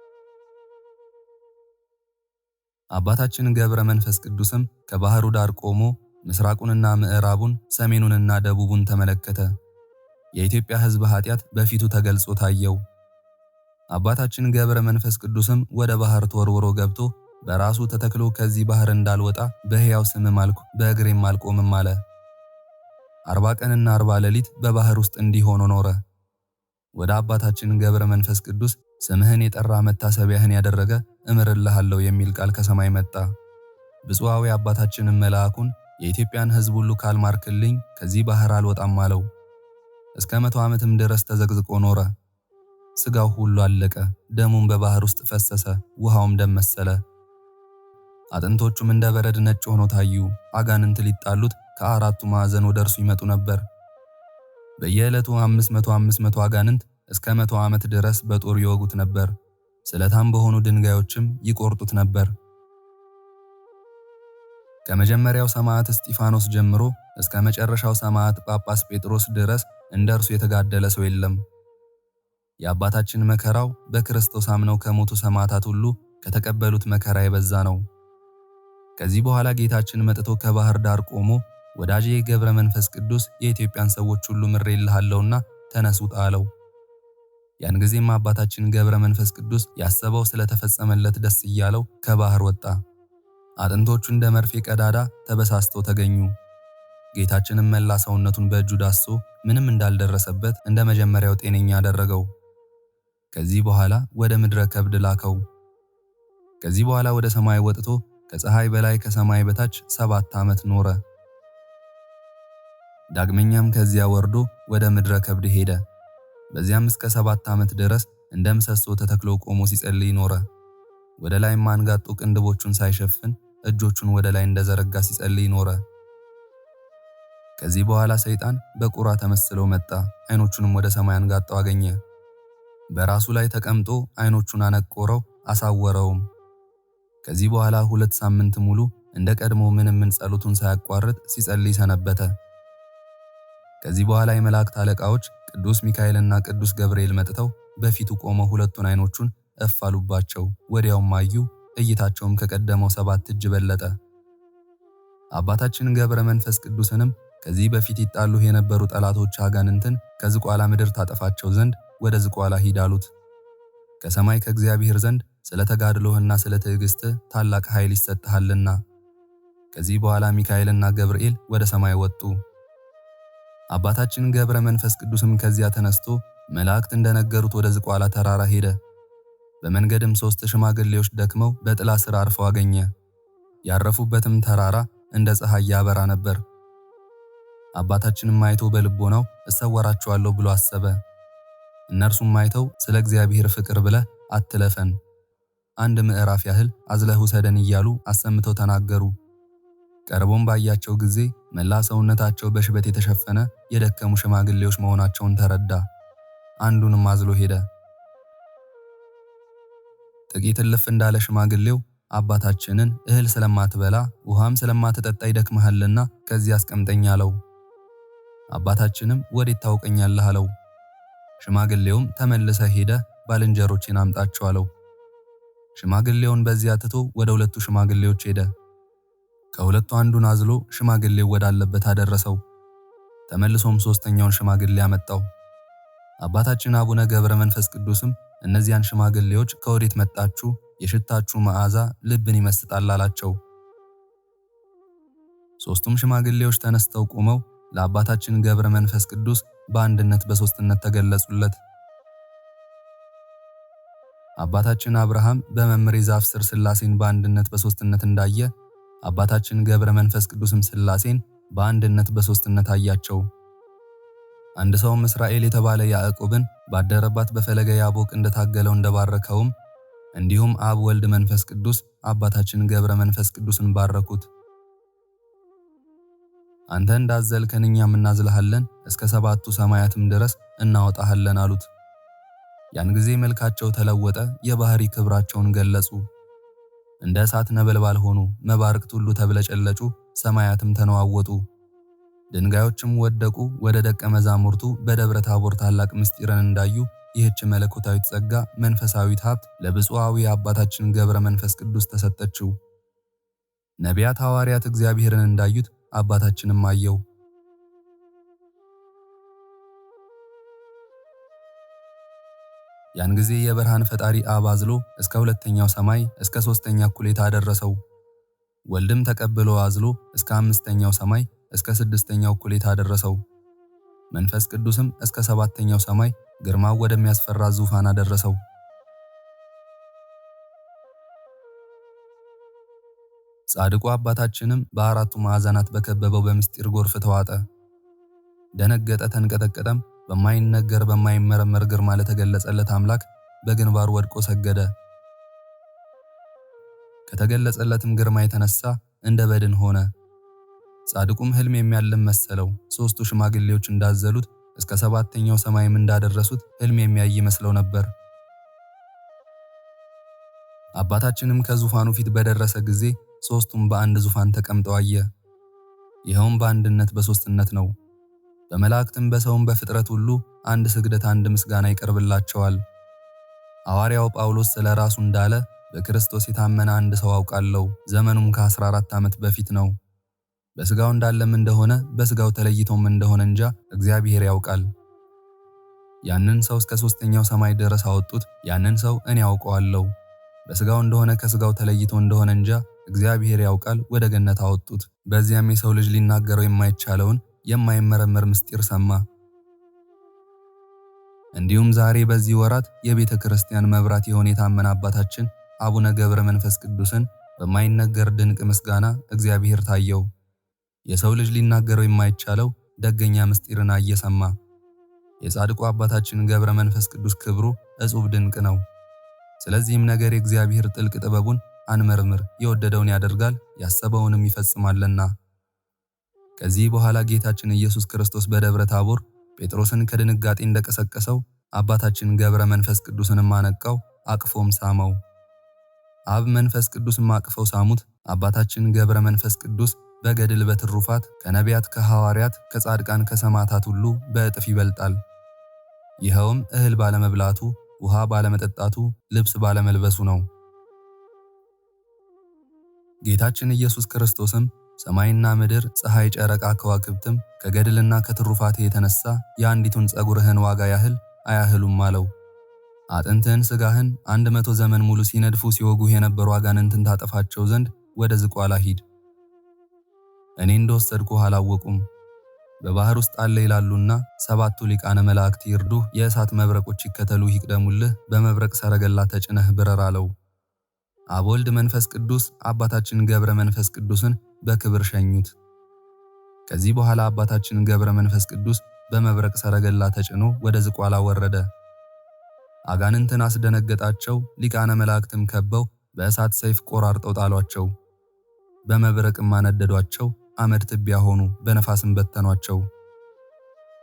አባታችን ገብረ መንፈስ ቅዱስም ከባህሩ ዳር ቆሞ ምስራቁንና ምዕራቡን ሰሜኑንና ደቡቡን ተመለከተ። የኢትዮጵያ ሕዝብ ኃጢአት በፊቱ ተገልጾ ታየው። አባታችን ገብረ መንፈስ ቅዱስም ወደ ባህር ተወርውሮ ገብቶ በራሱ ተተክሎ ከዚህ ባህር እንዳልወጣ በሕያው ስም ማልኩ፣ በእግሬም አልቆምም አለ። 40 ቀንና 40 ሌሊት በባህር ውስጥ እንዲህ ሆኖ ኖረ። ወደ አባታችን ገብረ መንፈስ ቅዱስ ስምህን የጠራ መታሰቢያህን ያደረገ እምርልሃለሁ የሚል ቃል ከሰማይ መጣ። ብፁዓዊ አባታችንም መልአኩን የኢትዮጵያን ሕዝብ ሁሉ ካልማርክልኝ ከዚህ ባህር አልወጣም አለው። እስከ 100 ዓመትም ድረስ ተዘግዝቆ ኖረ። ሥጋው ሁሉ አለቀ፣ ደሙም በባህር ውስጥ ፈሰሰ፣ ውሃውም ደም መሰለ። አጥንቶቹም እንደ በረድ ነጭ ሆኖ ታዩ። አጋንንት ሊጣሉት ከአራቱ ማዕዘን ወደ እርሱ ይመጡ ነበር። በየዕለቱ 500 አጋንንት እስከ 100 ዓመት ድረስ በጦር ይወጉት ነበር። ስለታም በሆኑ ድንጋዮችም ይቆርጡት ነበር። ከመጀመሪያው ሰማዕት እስጢፋኖስ ጀምሮ እስከ መጨረሻው ሰማዕት ጳጳስ ጴጥሮስ ድረስ እንደ እርሱ የተጋደለ ሰው የለም። የአባታችን መከራው በክርስቶስ አምነው ከሞቱ ሰማዕታት ሁሉ ከተቀበሉት መከራ የበዛ ነው። ከዚህ በኋላ ጌታችን መጥቶ ከባህር ዳር ቆሞ ወዳጄ ገብረ መንፈስ ቅዱስ የኢትዮጵያን ሰዎች ሁሉ ምሬልሃለሁና ተነስ ውጣ አለው። ያን ጊዜም አባታችን ገብረ መንፈስ ቅዱስ ያሰበው ስለተፈጸመለት ደስ እያለው ከባህር ወጣ። አጥንቶቹ እንደ መርፌ ቀዳዳ ተበሳስተው ተገኙ። ጌታችንም መላ ሰውነቱን በእጁ ዳሶ ምንም እንዳልደረሰበት እንደ መጀመሪያው ጤነኛ አደረገው። ከዚህ በኋላ ወደ ምድረ ከብድ ላከው። ከዚህ በኋላ ወደ ሰማይ ወጥቶ ከፀሐይ በላይ ከሰማይ በታች 7 ዓመት ኖረ። ዳግመኛም ከዚያ ወርዶ ወደ ምድረ ከብድ ሄደ። በዚያም እስከ 7 ዓመት ድረስ እንደ ምሰሶ ተተክሎ ቆሞ ሲጸልይ ኖረ። ወደ ላይም አንጋጦ ቅንድቦቹን ሳይሸፍን እጆቹን ወደ ላይ እንደዘረጋ ሲጸልይ ኖረ። ከዚህ በኋላ ሰይጣን በቁራ ተመስሎ መጣ። ዓይኖቹንም ወደ ሰማይ አንጋጦ አገኘ። በራሱ ላይ ተቀምጦ ዓይኖቹን አነቆረው፣ አሳወረውም። ከዚህ በኋላ 2 ሳምንት ሙሉ እንደ ቀድሞ ምንም ጸሎቱን ሳያቋርጥ ሲጸልይ ሰነበተ። ከዚህ በኋላ የመላእክት አለቃዎች ቅዱስ ሚካኤልና ቅዱስ ገብርኤል መጥተው በፊቱ ቆመው ሁለቱን ዓይኖቹን እፍ አሉባቸው። ወዲያውም አዩ። እይታቸውም ከቀደመው 7 እጅ በለጠ። አባታችን ገብረ መንፈስ ቅዱስንም ከዚህ በፊት ይጣሉህ የነበሩ ጠላቶች አጋንንትን ከዝቋላ ምድር ታጠፋቸው ዘንድ ወደ ዝቋላ ሂድ አሉት። ከሰማይ ከእግዚአብሔር ዘንድ ስለ ተጋድሎህና ስለ ትዕግሥትህ ታላቅ ኃይል ይሰጥሃልና። ከዚህ በኋላ ሚካኤልና ገብርኤል ወደ ሰማይ ወጡ። አባታችን ገብረ መንፈስ ቅዱስም ከዚያ ተነስቶ መላእክት እንደነገሩት ወደ ዝቋላ ተራራ ሄደ። በመንገድም 3 ሽማግሌዎች ደክመው በጥላ ስር አርፈው አገኘ። ያረፉበትም ተራራ እንደ ፀሐይ ያበራ ነበር። አባታችንም አይቶ በልቦናው እሰወራቸዋለሁ ብሎ አሰበ። እነርሱም አይተው ስለ እግዚአብሔር ፍቅር ብለህ አትለፈን፣ 1 ምዕራፍ ያህል አዝለህ ውሰደን እያሉ አሰምተው ተናገሩ። ቀርቦም ባያቸው ጊዜ መላ ሰውነታቸው በሽበት የተሸፈነ የደከሙ ሽማግሌዎች መሆናቸውን ተረዳ። አንዱንም አዝሎ ሄደ። ጥቂት እልፍ እንዳለ ሽማግሌው አባታችንን እህል ስለማትበላ ውሃም ስለማትጠጣ ይደክመሃልና ከዚህ አስቀምጠኝ አለው። አባታችንም ወዴት ታውቀኛለህ አለው። ሽማግሌውም ተመልሰህ ሄደህ ባልንጀሮቼን አምጣቸው አለው። ሽማግሌውን በዚያ ትቶ ወደ 2 ሽማግሌዎች ሄደ። ከሁለቱ አንዱን አዝሎ ሽማግሌው ወዳለበት አደረሰው። ተመልሶም 3ኛውን ሽማግሌ አመጣው። አባታችን አቡነ ገብረ መንፈስ ቅዱስም እነዚያን ሽማግሌዎች ከወዴት መጣችሁ? የሽታችሁ መዓዛ ልብን ይመስጣል አላቸው። 3ቱም ሽማግሌዎች ተነስተው ቆመው ለአባታችን ገብረ መንፈስ ቅዱስ በአንድነት በሶስትነት ተገለጹለት። አባታችን አብርሃም በመምሬ ዛፍ ስር ሥላሴን በአንድነት በሶስትነት እንዳየ አባታችን ገብረ መንፈስ ቅዱስም ሥላሴን በአንድነት በሶስትነት አያቸው። አንድ ሰውም እስራኤል የተባለ ያዕቆብን ባደረባት በፈለገ ያቦቅ እንደታገለው እንደባረከውም እንዲሁም አብ ወልድ መንፈስ ቅዱስ አባታችን ገብረ መንፈስ ቅዱስን ባረኩት። አንተ እንዳዘልከን እኛም እናዝልሃለን፣ እስከ 7ቱ ሰማያትም ድረስ እናወጣሃለን አሉት። ያን ጊዜ መልካቸው ተለወጠ፣ የባህሪ ክብራቸውን ገለጹ። እንደ እሳት ነበልባል ሆኑ፣ መባርቅት ሁሉ ተብለጨለጩ፣ ሰማያትም ተነዋወጡ። ድንጋዮችም ወደቁ። ወደ ደቀ መዛሙርቱ በደብረ ታቦር ታላቅ ምስጢርን እንዳዩ ይህች መለኮታዊት ጸጋ መንፈሳዊት ሀብት ለብፁዓዊ አባታችን ገብረ መንፈስ ቅዱስ ተሰጠችው። ነቢያት፣ ሐዋርያት እግዚአብሔርን እንዳዩት አባታችንም አየው። ያን ጊዜ የብርሃን ፈጣሪ አብ አዝሎ እስከ ሁለተኛው ሰማይ እስከ ሦስተኛ እኩሌታ አደረሰው። ወልድም ተቀብሎ አዝሎ እስከ አምስተኛው ሰማይ እስከ ስድስተኛው እኩሌታ አደረሰው። መንፈስ ቅዱስም እስከ ሰባተኛው ሰማይ ግርማው ወደሚያስፈራ ዙፋን አደረሰው። ጻድቁ አባታችንም በአራቱ ማዕዘናት በከበበው በምስጢር ጎርፍ ተዋጠ። ደነገጠ፣ ተንቀጠቀጠም። በማይነገር በማይመረመር ግርማ ለተገለጸለት አምላክ በግንባሩ ወድቆ ሰገደ። ከተገለጸለትም ግርማ የተነሳ እንደ በድን ሆነ። ጻድቁም ሕልም የሚያልም መሰለው። ሦስቱ ሽማግሌዎች እንዳዘሉት እስከ ሰባተኛው ሰማይም እንዳደረሱት ሕልም የሚያይ መስለው ነበር። አባታችንም ከዙፋኑ ፊት በደረሰ ጊዜ ሦስቱም በአንድ ዙፋን ተቀምጠው አየ። ይኸውም በአንድነት በሦስትነት ነው። በመላእክትም በሰውም በፍጥረት ሁሉ አንድ ስግደት አንድ ምስጋና ይቀርብላቸዋል። ሐዋርያው ጳውሎስ ስለ ራሱ እንዳለ በክርስቶስ የታመነ አንድ ሰው አውቃለሁ፣ ዘመኑም ከ14 ዓመት በፊት ነው። በሥጋው እንዳለም እንደሆነ በሥጋው ተለይቶም እንደሆነ እንጃ እግዚአብሔር ያውቃል። ያንን ሰው እስከ ሦስተኛው ሰማይ ድረስ አወጡት። ያንን ሰው እኔ አውቀዋለሁ፣ በሥጋው እንደሆነ ከሥጋው ተለይቶ እንደሆነ እንጃ እግዚአብሔር ያውቃል፣ ወደ ገነት አወጡት። በዚያም የሰው ልጅ ሊናገረው የማይቻለውን የማይመረመር ምስጢር ሰማ። እንዲሁም ዛሬ በዚህ ወራት የቤተ ክርስቲያን መብራት የሆነ የታመነ አባታችን አቡነ ገብረ መንፈስ ቅዱስን በማይነገር ድንቅ ምስጋና እግዚአብሔር ታየው። የሰው ልጅ ሊናገረው የማይቻለው ደገኛ ምስጢርን አየሰማ። የጻድቁ አባታችን ገብረ መንፈስ ቅዱስ ክብሩ እጹብ ድንቅ ነው። ስለዚህም ነገር የእግዚአብሔር ጥልቅ ጥበቡን አንመርምር፣ የወደደውን ያደርጋል ያሰበውንም ይፈጽማልና። ከዚህ በኋላ ጌታችን ኢየሱስ ክርስቶስ በደብረ ታቦር ጴጥሮስን ከድንጋጤ እንደቀሰቀሰው አባታችን ገብረ መንፈስ ቅዱስንም አነቃው፣ አቅፎም ሳመው። አብ መንፈስ ቅዱስም አቅፈው ሳሙት። አባታችን ገብረ መንፈስ ቅዱስ በገድል በትሩፋት ከነቢያት ከሐዋርያት ከጻድቃን ከሰማዕታት ሁሉ በእጥፍ ይበልጣል። ይኸውም እህል ባለመብላቱ፣ ውሃ ባለመጠጣቱ፣ ልብስ ባለመልበሱ ነው። ጌታችን ኢየሱስ ክርስቶስም ሰማይና ምድር፣ ፀሐይ፣ ጨረቃ፣ ከዋክብትም ከገድልና ከትሩፋት የተነሳ የአንዲቱን ጸጉርህን ዋጋ ያህል አያህሉም አለው። አጥንትህን ሥጋህን 100 ዘመን ሙሉ ሲነድፉ ሲወጉህ የነበሩ አጋንንትን ታጠፋቸው ዘንድ ወደ ዝቋላ ሂድ። እኔ እንደወሰድኩህ አላወቁም። በባህር ውስጥ አለ ይላሉና 7ቱ ሊቃነ መላእክት ይርዱህ፣ የእሳት መብረቆች ይከተሉህ ይቅደሙልህ፣ በመብረቅ ሰረገላ ተጭነህ ብረር አለው። አብ ወልድ መንፈስ ቅዱስ አባታችን ገብረ መንፈስ ቅዱስን በክብር ሸኙት። ከዚህ በኋላ አባታችን ገብረ መንፈስ ቅዱስ በመብረቅ ሰረገላ ተጭኖ ወደ ዝቋላ ወረደ። አጋንንትን አስደነገጣቸው። ሊቃነ መላእክትም ከበው በእሳት ሰይፍ ቆራርጠው ጣሏቸው። በመብረቅም አነደዷቸው። አመድ ትቢያ ሆኑ፣ በነፋስም በተኗቸው።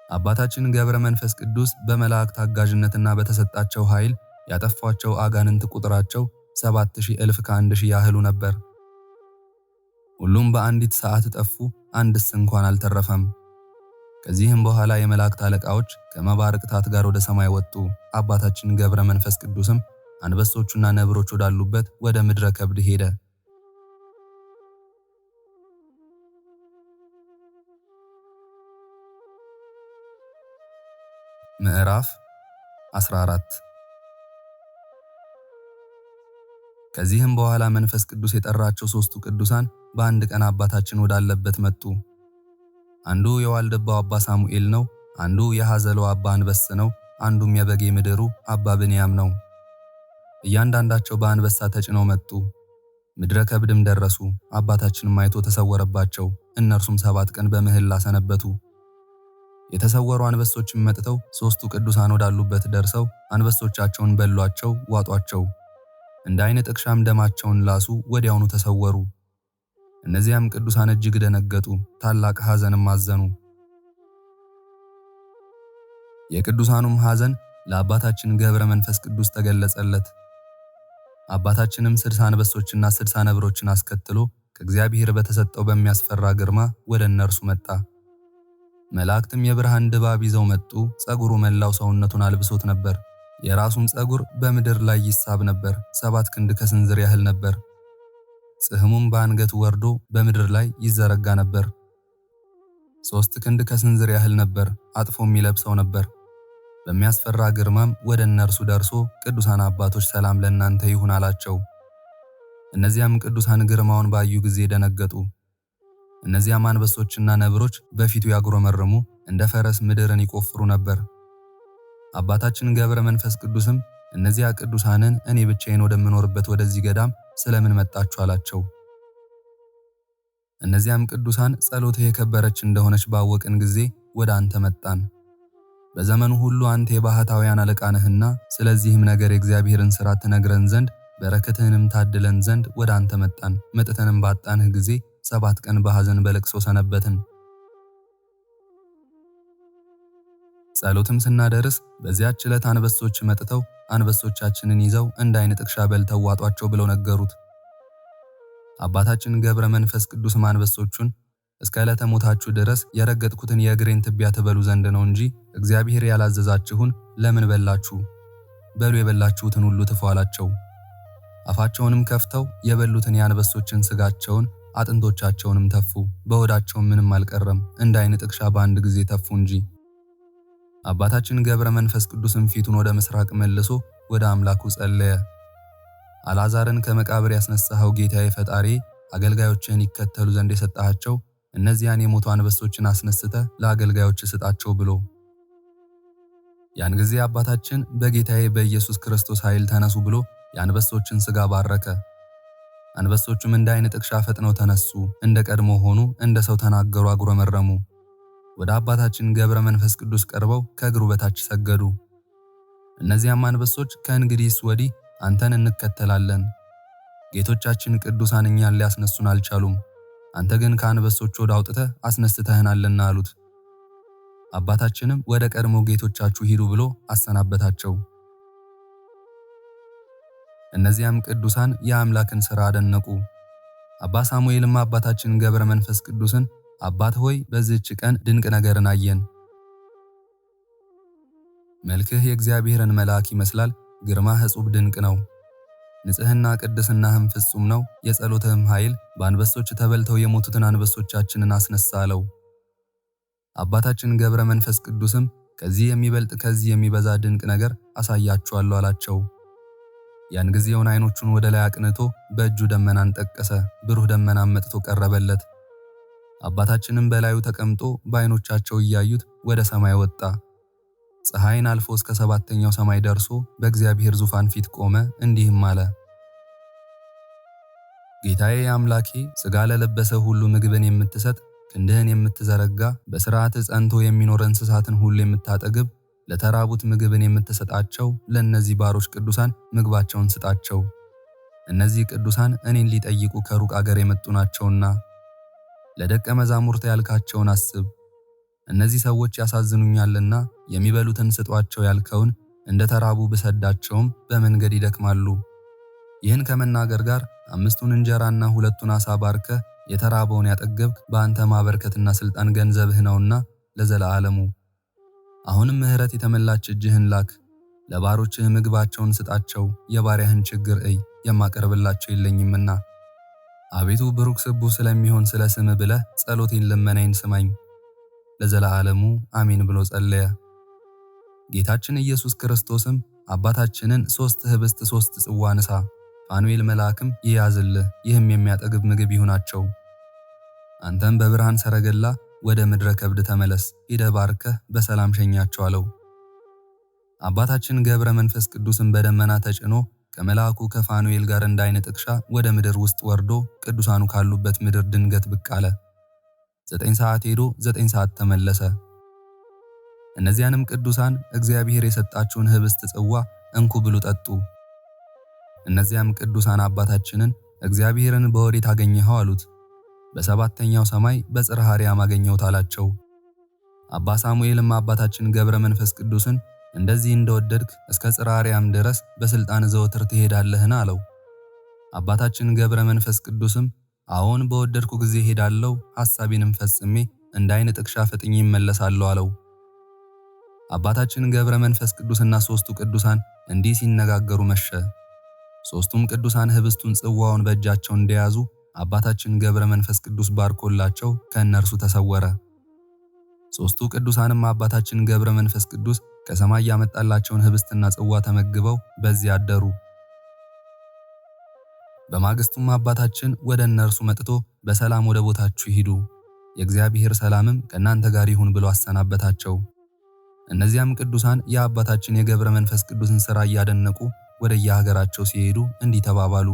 አባታችን ገብረ መንፈስ ቅዱስ በመላእክት አጋዥነትና በተሰጣቸው ኃይል ያጠፏቸው አጋንንት ቁጥራቸው 7000 እልፍ ከ1000 ያህሉ ነበር። ሁሉም በአንዲት ሰዓት ጠፉ፣ አንድስ እንኳን አልተረፈም። ከዚህም በኋላ የመላእክት አለቃዎች ከመባርቅታት ጋር ወደ ሰማይ ወጡ። አባታችን ገብረ መንፈስ ቅዱስም አንበሶቹና ነብሮች ወዳሉበት ወደ ምድረ ከብድ ሄደ። ምዕራፍ 14 ከዚህም በኋላ መንፈስ ቅዱስ የጠራቸው 3ቱ ቅዱሳን በአንድ ቀን አባታችን ወዳለበት መጡ። አንዱ የዋልድባው አባ ሳሙኤል ነው፣ አንዱ የሐዘለው አባ አንበስ ነው፣ አንዱም የበጌ ምድሩ አባ ብንያም ነው። እያንዳንዳቸው በአንበሳ ተጭነው መጡ። ምድረ ከብድም ደረሱ። አባታችንም አይቶ ተሰወረባቸው። እነርሱም 7 ቀን በምህላ ሰነበቱ። የተሰወሩ አንበሶችም መጥተው 3ቱ ቅዱሳን ወዳሉበት ደርሰው አንበሶቻቸውን በሏቸው፣ ዋጧቸው። እንደ አይነ ጥቅሻም ደማቸውን ላሱ፣ ወዲያውኑ ተሰወሩ። እነዚያም ቅዱሳን እጅግ ደነገጡ፣ ታላቅ ሐዘንም አዘኑ። የቅዱሳኑም ሐዘን ለአባታችን ገብረ መንፈስ ቅዱስ ተገለጸለት። አባታችንም 60 አንበሶችና 60 ነብሮችን አስከትሎ ከእግዚአብሔር በተሰጠው በሚያስፈራ ግርማ ወደ እነርሱ መጣ። መላእክትም የብርሃን ድባብ ይዘው መጡ። ጸጉሩ መላው ሰውነቱን አልብሶት ነበር። የራሱም ጸጉር በምድር ላይ ይሳብ ነበር። 7 ክንድ ከስንዝር ያህል ነበር። ጽሕሙም በአንገቱ ወርዶ በምድር ላይ ይዘረጋ ነበር። 3 ክንድ ከስንዝር ያህል ነበር፣ አጥፎም ይለብሰው ነበር። በሚያስፈራ ግርማም ወደ እነርሱ ደርሶ ቅዱሳን አባቶች ሰላም ለእናንተ ይሁን አላቸው። እነዚያም ቅዱሳን ግርማውን ባዩ ጊዜ ደነገጡ። እነዚያም አንበሶችና ነብሮች በፊቱ ያጉረመረሙ እንደ ፈረስ ምድርን ይቆፍሩ ነበር። አባታችን ገብረ መንፈስ ቅዱስም እነዚያ ቅዱሳንን እኔ ብቻዬን ወደምኖርበት ወደዚህ ገዳም ስለምን መጣችሁ አላቸው። እነዚያም ቅዱሳን ጸሎትህ የከበረች እንደሆነች ባወቅን ጊዜ ወደ አንተ መጣን። በዘመኑ ሁሉ አንተ የባህታውያን አለቃ ነህና ስለዚህም ነገር የእግዚአብሔርን ሥራ ትነግረን ዘንድ በረከትህንም ታድለን ዘንድ ወደ አንተ መጣን። መጥተንም ባጣንህ ጊዜ 7 ቀን በሐዘን በለቅሶ ሰነበትን። ጸሎትም ስናደርስ በዚያች ዕለት አንበሶች መጥተው አንበሶቻችንን ይዘው እንደ ዓይን ጥቅሻ በልተው ዋጧቸው ብለው ነገሩት። አባታችን ገብረ መንፈስ ቅዱስም አንበሶቹን እስከ ዕለተ ሞታችሁ ድረስ የረገጥኩትን የእግሬን ትቢያ ትበሉ ዘንድ ነው እንጂ እግዚአብሔር ያላዘዛችሁን ለምን በላችሁ? በሉ የበላችሁትን ሁሉ ትፉ አላቸው። አፋቸውንም ከፍተው የበሉትን የአንበሶችን ስጋቸውን አጥንቶቻቸውንም ተፉ። በሆዳቸውም ምንም አልቀረም፣ እንደ ዓይን ጥቅሻ በአንድ ጊዜ ተፉ እንጂ። አባታችን ገብረ መንፈስ ቅዱስም ፊቱን ወደ ምስራቅ መልሶ ወደ አምላኩ ጸለየ። አልዓዛርን ከመቃብር ያስነሳኸው ጌታዬ ፈጣሪ አገልጋዮችህን ይከተሉ ዘንድ የሰጣቸው እነዚያን የሞቱ አንበሶችን አስነስተ ለአገልጋዮች ስጣቸው ብሎ። ያን ጊዜ አባታችን በጌታዬ በኢየሱስ ክርስቶስ ኃይል ተነሱ ብሎ የአንበሶችን ሥጋ ባረከ። አንበሶቹም እንደ ዓይን ጥቅሻ ፈጥነው ተነሱ፣ እንደ ቀድሞ ሆኑ፣ እንደ ሰው ተናገሩ፣ አጉረመረሙ። ወደ አባታችን ገብረ መንፈስ ቅዱስ ቀርበው ከእግሩ በታች ሰገዱ። እነዚያም አንበሶች ከእንግዲህስ ወዲህ አንተን እንከተላለን፣ ጌቶቻችን ቅዱሳን እኛን ሊያስነሱን አልቻሉም፣ አንተ ግን ከአንበሶች ሆድ አውጥተህ አስነስተህናልና አሉት። አባታችንም ወደ ቀድሞ ጌቶቻችሁ ሂዱ ብሎ አሰናበታቸው። እነዚያም ቅዱሳን የአምላክን ሥራ አደነቁ። አባ ሳሙኤልም አባታችን ገብረ መንፈስ ቅዱስን አባት ሆይ በዚህች ቀን ድንቅ ነገርን አየን። መልክህ የእግዚአብሔርን መልአክ ይመስላል፣ ግርማህ እጹብ ድንቅ ነው። ንጽሕና ቅድስናህም ፍጹም ነው። የጸሎትህም ኃይል በአንበሶች ተበልተው የሞቱትን አንበሶቻችንን አስነሳ አለው። አባታችን ገብረ መንፈስ ቅዱስም ከዚህ የሚበልጥ ከዚህ የሚበዛ ድንቅ ነገር አሳያችኋለሁ አላቸው። ያን ጊዜውን ዓይኖቹን ወደ ላይ አቅንቶ በእጁ ደመናን ጠቀሰ። ብሩህ ደመናን መጥቶ ቀረበለት። አባታችንም በላዩ ተቀምጦ በዓይኖቻቸው እያዩት ወደ ሰማይ ወጣ። ፀሐይን አልፎ እስከ 7ኛው ሰማይ ደርሶ በእግዚአብሔር ዙፋን ፊት ቆመ። እንዲህም አለ። ጌታዬ አምላኬ ሥጋ ለለበሰ ሁሉ ምግብን የምትሰጥ ክንድህን የምትዘረጋ በሥርዓት ጸንቶ የሚኖር እንስሳትን ሁሉ የምታጠግብ ለተራቡት ምግብን የምትሰጣቸው ለእነዚህ ባሮች ቅዱሳን ምግባቸውን ስጣቸው። እነዚህ ቅዱሳን እኔን ሊጠይቁ ከሩቅ አገር የመጡ ናቸውና ለደቀ መዛሙርት ያልካቸውን አስብ። እነዚህ ሰዎች ያሳዝኑኛልና የሚበሉትን ስጧቸው ያልከውን እንደ ተራቡ ብሰዳቸውም በመንገድ ይደክማሉ። ይህን ከመናገር ጋር 5ቱን እንጀራና 2ቱን ዓሣ ባርከህ የተራበውን ያጠገብክ በአንተ ማበርከትና ሥልጣን ገንዘብህ ነውና ለዘለዓለሙ። አሁንም ምሕረት የተመላች እጅህን ላክ፣ ለባሮችህ ምግባቸውን ስጣቸው። የባሪያህን ችግር እይ፣ የማቀርብላቸው የለኝምና። አቤቱ ብሩክ ስቡህ ስለሚሆን ስለ ስምህ ብለህ ጸሎቴን ልመናዬን ስማኝ። ለዘለዓለሙ አሜን ብሎ ጸለየ። ጌታችን ኢየሱስ ክርስቶስም አባታችንን 3 ኅብስት 3 ጽዋ ንሳ፣ ፋኑኤል መልአክም ይያዝልህ፣ ይህም የሚያጠግብ ምግብ ይሁናቸው። አንተም በብርሃን ሰረገላ ወደ ምድረ ከብድ ተመለስ፣ ሄደህ ባርከህ በሰላም ሸኛቸው አለው። አባታችን ገብረ መንፈስ ቅዱስም በደመና ተጭኖ ከመልአኩ ከፋኑኤል ጋር እንደ ዓይን ጥቅሻ ወደ ምድር ውስጥ ወርዶ ቅዱሳኑ ካሉበት ምድር ድንገት ብቅ አለ። 9 ሰዓት ሄዶ 9 ሰዓት ተመለሰ። እነዚያንም ቅዱሳን እግዚአብሔር የሰጣችሁን ኅብስት ጽዋ እንኩ ብሉ ጠጡ። እነዚያም ቅዱሳን አባታችንን እግዚአብሔርን በወዴት አገኘኸው አሉት። በ7ኛው ሰማይ በጽርሐ አርያም አገኘሁት አላቸው። አባ ሳሙኤልም አባታችን ገብረ መንፈስ ቅዱስን እንደዚህ እንደወደድክ እስከ ጽርሐ አርያም ድረስ በሥልጣን ዘወትር ትሄዳለህን አለው። አባታችን ገብረ መንፈስ ቅዱስም አዎን በወደድኩ ጊዜ ሄዳለሁ፣ ሐሳቤንም ፈጽሜ እንደ ዓይን ጥቅሻ ፈጥኜ እመለሳለሁ አለው። አባታችን ገብረ መንፈስ ቅዱስና 3ቱ ቅዱሳን እንዲህ ሲነጋገሩ መሸ። ሦስቱም ቅዱሳን ህብስቱን ጽዋውን በእጃቸው እንደያዙ አባታችን ገብረ መንፈስ ቅዱስ ባርኮላቸው ከእነርሱ ተሰወረ። ሦስቱ ቅዱሳንም አባታችን ገብረ መንፈስ ቅዱስ ከሰማይ ያመጣላቸውን ህብስትና ጽዋ ተመግበው በዚያ አደሩ። በማግስቱም አባታችን ወደ እነርሱ መጥቶ በሰላም ወደ ቦታችሁ ሂዱ፣ የእግዚአብሔር ሰላምም ከእናንተ ጋር ይሁን ብሎ አሰናበታቸው። እነዚያም ቅዱሳን የአባታችን የገብረ መንፈስ ቅዱስን ሥራ እያደነቁ ወደ የሀገራቸው ሲሄዱ እንዲህ ተባባሉ።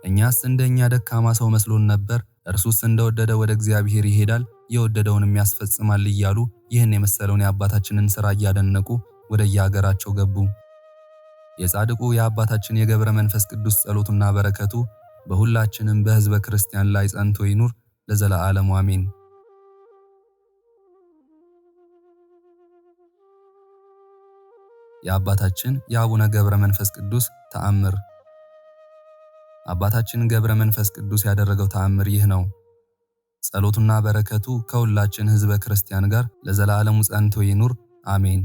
እኛስ እንደኛ ደካማ ሰው መስሎን ነበር፣ እርሱስ እንደወደደ ወደ እግዚአብሔር ይሄዳል፣ የወደደውንም ያስፈጽማል እያሉ ይህን የመሰለውን የአባታችንን ሥራ እያደነቁ ወደ የሀገራቸው ገቡ። የጻድቁ የአባታችን የገብረ መንፈስ ቅዱስ ጸሎቱና በረከቱ በሁላችንም በሕዝበ ክርስቲያን ላይ ጸንቶ ይኑር ለዘለዓለሙ አሜን። የአባታችን የአቡነ ገብረ መንፈስ ቅዱስ ተአምር። አባታችን ገብረ መንፈስ ቅዱስ ያደረገው ተአምር ይህ ነው። ጸሎቱና በረከቱ ከሁላችን ሕዝበ ክርስቲያን ጋር ለዘላለሙ ጸንቶ ይኑር አሜን።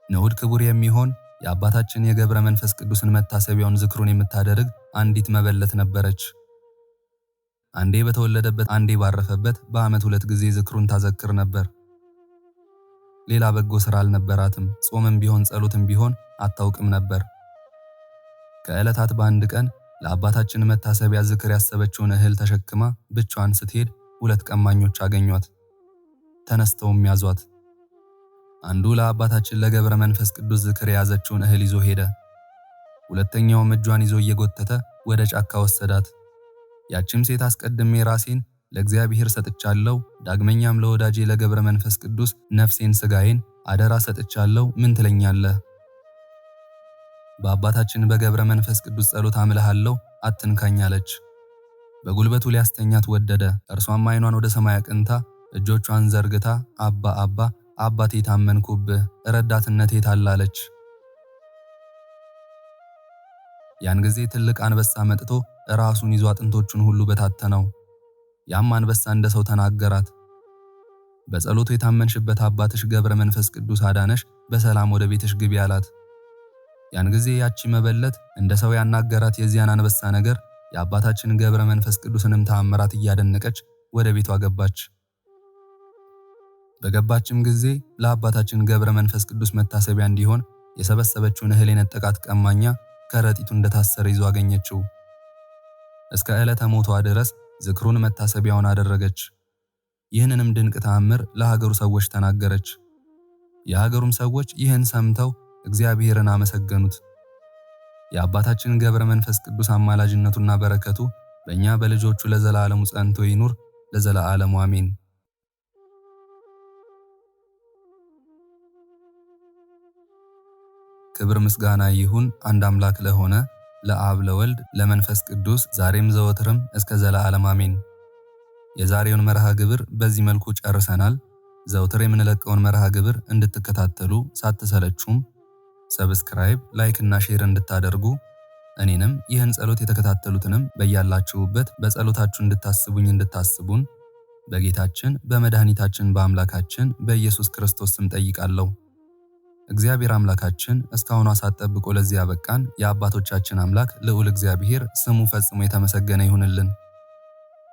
ንዑድ ክቡር የሚሆን የአባታችን የገብረ መንፈስ ቅዱስን መታሰቢያውን ዝክሩን የምታደርግ አንዲት መበለት ነበረች። አንዴ በተወለደበት አንዴ ባረፈበት በዓመት 2 ጊዜ ዝክሩን ታዘክር ነበር። ሌላ በጎ ሥራ አልነበራትም። ጾምም ቢሆን ጸሎትም ቢሆን አታውቅም ነበር። ከዕለታት በአንድ ቀን ለአባታችን መታሰቢያ ዝክር ያሰበችውን እህል ተሸክማ ብቻዋን ስትሄድ 2 ቀማኞች አገኟት። ተነስተውም ያዟት። አንዱ ለአባታችን ለገብረ መንፈስ ቅዱስ ዝክር የያዘችውን እህል ይዞ ሄደ። ሁለተኛውም እጇን ይዞ እየጎተተ ወደ ጫካ ወሰዳት። ያችም ሴት አስቀድሜ ራሴን ለእግዚአብሔር ሰጥቻለሁ፣ ዳግመኛም ለወዳጄ ለገብረ መንፈስ ቅዱስ ነፍሴን ሥጋዬን አደራ ሰጥቻለሁ፣ ምን ትለኛለህ? በአባታችን በገብረ መንፈስ ቅዱስ ጸሎት አምልሃለሁ፣ አትንካኝ አለች። በጉልበቱ ሊያስተኛት ወደደ። እርሷም ዓይኗን ወደ ሰማይ አቅንታ እጆቿን ዘርግታ አባ አባ አባቴ ታመንኩብህ፣ ረዳትነቴ ታላለች። ያን ጊዜ ትልቅ አንበሳ መጥቶ ራሱን ይዞ አጥንቶቹን ሁሉ በታተነው። ያም አንበሳ እንደ ሰው ተናገራት። በጸሎቱ የታመንሽበት አባትሽ ገብረ መንፈስ ቅዱስ አዳነሽ፣ በሰላም ወደ ቤትሽ ግቢ አላት። ያን ጊዜ ያቺ መበለት እንደ ሰው ያናገራት የዚያን አንበሳ ነገር የአባታችን ገብረ መንፈስ ቅዱስንም ተአምራት እያደነቀች ወደ ቤቷ ገባች። በገባችም ጊዜ ለአባታችን ገብረ መንፈስ ቅዱስ መታሰቢያ እንዲሆን የሰበሰበችውን እህል የነጠቃት ቀማኛ ከረጢቱ እንደታሰረ ይዞ አገኘችው። እስከ ዕለተ ሞቷ ድረስ ዝክሩን መታሰቢያውን አደረገች። ይህንንም ድንቅ ተአምር ለሀገሩ ሰዎች ተናገረች። የሀገሩም ሰዎች ይህን ሰምተው እግዚአብሔርን አመሰገኑት። የአባታችን ገብረ መንፈስ ቅዱስ አማላጅነቱና በረከቱ በእኛ በልጆቹ ለዘላለሙ ጸንቶ ይኑር ለዘላለሙ አሜን። ክብር ምስጋና ይሁን አንድ አምላክ ለሆነ ለአብ ለወልድ ለመንፈስ ቅዱስ ዛሬም ዘወትርም እስከ ዘላለም አሜን። የዛሬውን መርሃ ግብር በዚህ መልኩ ጨርሰናል። ዘወትር የምንለቀውን መርሃ ግብር እንድትከታተሉ ሳትሰለቹም ሰብስክራይብ፣ ላይክ እና ሼር እንድታደርጉ እኔንም ይህን ጸሎት የተከታተሉትንም በያላችሁበት በጸሎታችሁ እንድታስቡን በጌታችን በመድኃኒታችን በአምላካችን በኢየሱስ ክርስቶስ ስም ጠይቃለሁ። እግዚአብሔር አምላካችን እስካሁን ሰዓት ጠብቆ ለዚህ ያበቃን የአባቶቻችን አምላክ ልዑል እግዚአብሔር ስሙ ፈጽሞ የተመሰገነ ይሁንልን።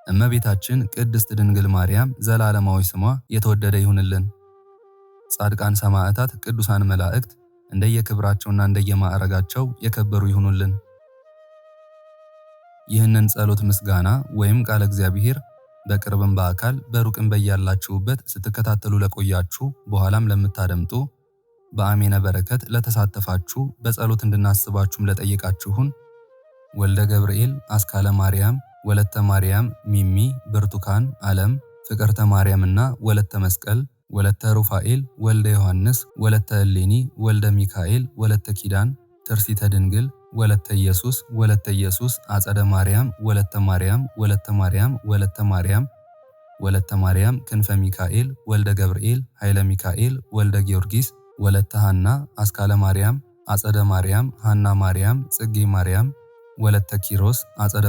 እመቤታችን ቅድስት ድንግል ማርያም ዘላለማዊ ስሟ የተወደደ ይሁንልን። ጻድቃን ሰማዕታት፣ ቅዱሳን መላእክት እንደየክብራቸውና እንደየማዕረጋቸው የከበሩ ይሁኑልን። ይህንን ጸሎት ምስጋና ወይም ቃለ እግዚአብሔር በቅርብም በአካል በሩቅም በያላችሁበት ስትከታተሉ ለቆያችሁ በኋላም ለምታደምጡ በአሜነ በረከት ለተሳተፋችሁ በጸሎት እንድናስባችሁም ለጠየቃችሁን ወልደ ገብርኤል፣ አስካለ ማርያም፣ ወለተ ማርያም፣ ሚሚ፣ ብርቱካን፣ ዓለም፣ ፍቅርተ ማርያምና ወለተ መስቀል፣ ወለተ ሩፋኤል፣ ወልደ ዮሐንስ፣ ወለተ እሌኒ፣ ወልደ ሚካኤል፣ ወለተ ኪዳን፣ ትርሲተ ድንግል፣ ወለተ ኢየሱስ፣ አጸደ ማርያም፣ ወለተ ማርያም፣ ወለተ ማርያም፣ ወለተ ማርያም፣ ወለተ ማርያም፣ ክንፈ ሚካኤል፣ ወልደ ገብርኤል፣ ኃይለ ሚካኤል፣ ወልደ ጊዮርጊስ፣ ወለተ ሐና፣ አስካለ ማርያም፣ አጸደ ማርያም፣ ሐና ማርያም፣ ጽጌ ማርያም፣ ወለተ ኪሮስ፣ አጸደ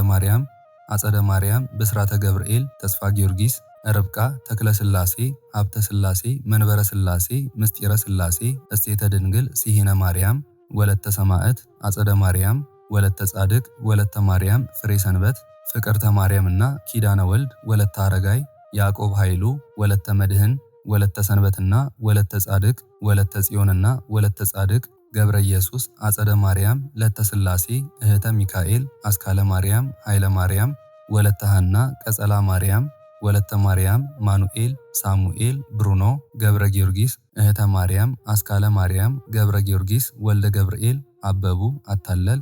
ማርያም፣ ብስራተ ገብርኤል፣ ተስፋ ጊዮርጊስ፣ ርብቃ፣ ተክለ ሥላሴ፣ ሀብተ ሥላሴ፣ መንበረ ሥላሴ፣ ምስጢረ ሥላሴ፣ እሴተ ድንግል፣ ሲሂነ ማርያም፣ ወለተ ሰማዕት አጸደ ማርያም ወለተ ጻድቅ ወለተ ማርያም ፍሬ ሰንበት ፍቅርተ ማርያምና ኪዳነ ወልድ ወለተ አረጋይ ያዕቆብ ኃይሉ ወለተ መድህን ወለተ ሰንበትና ወለተ ጻድቅ ወለተ ጽዮንና ወለተ ጻድቅ ገብረ ኢየሱስ አጸደ ማርያም ለተ ሥላሴ እህተ ሚካኤል አስካለ ማርያም ኃይለ ማርያም ወለተ ሐና ቀጸላ ማርያም ወለተ ማርያም ማኑኤል ሳሙኤል ብሩኖ ገብረ ጊዮርጊስ እህተ ማርያም አስካለ ማርያም ገብረ ጊዮርጊስ ወልደ ገብርኤል አበቡ አታለል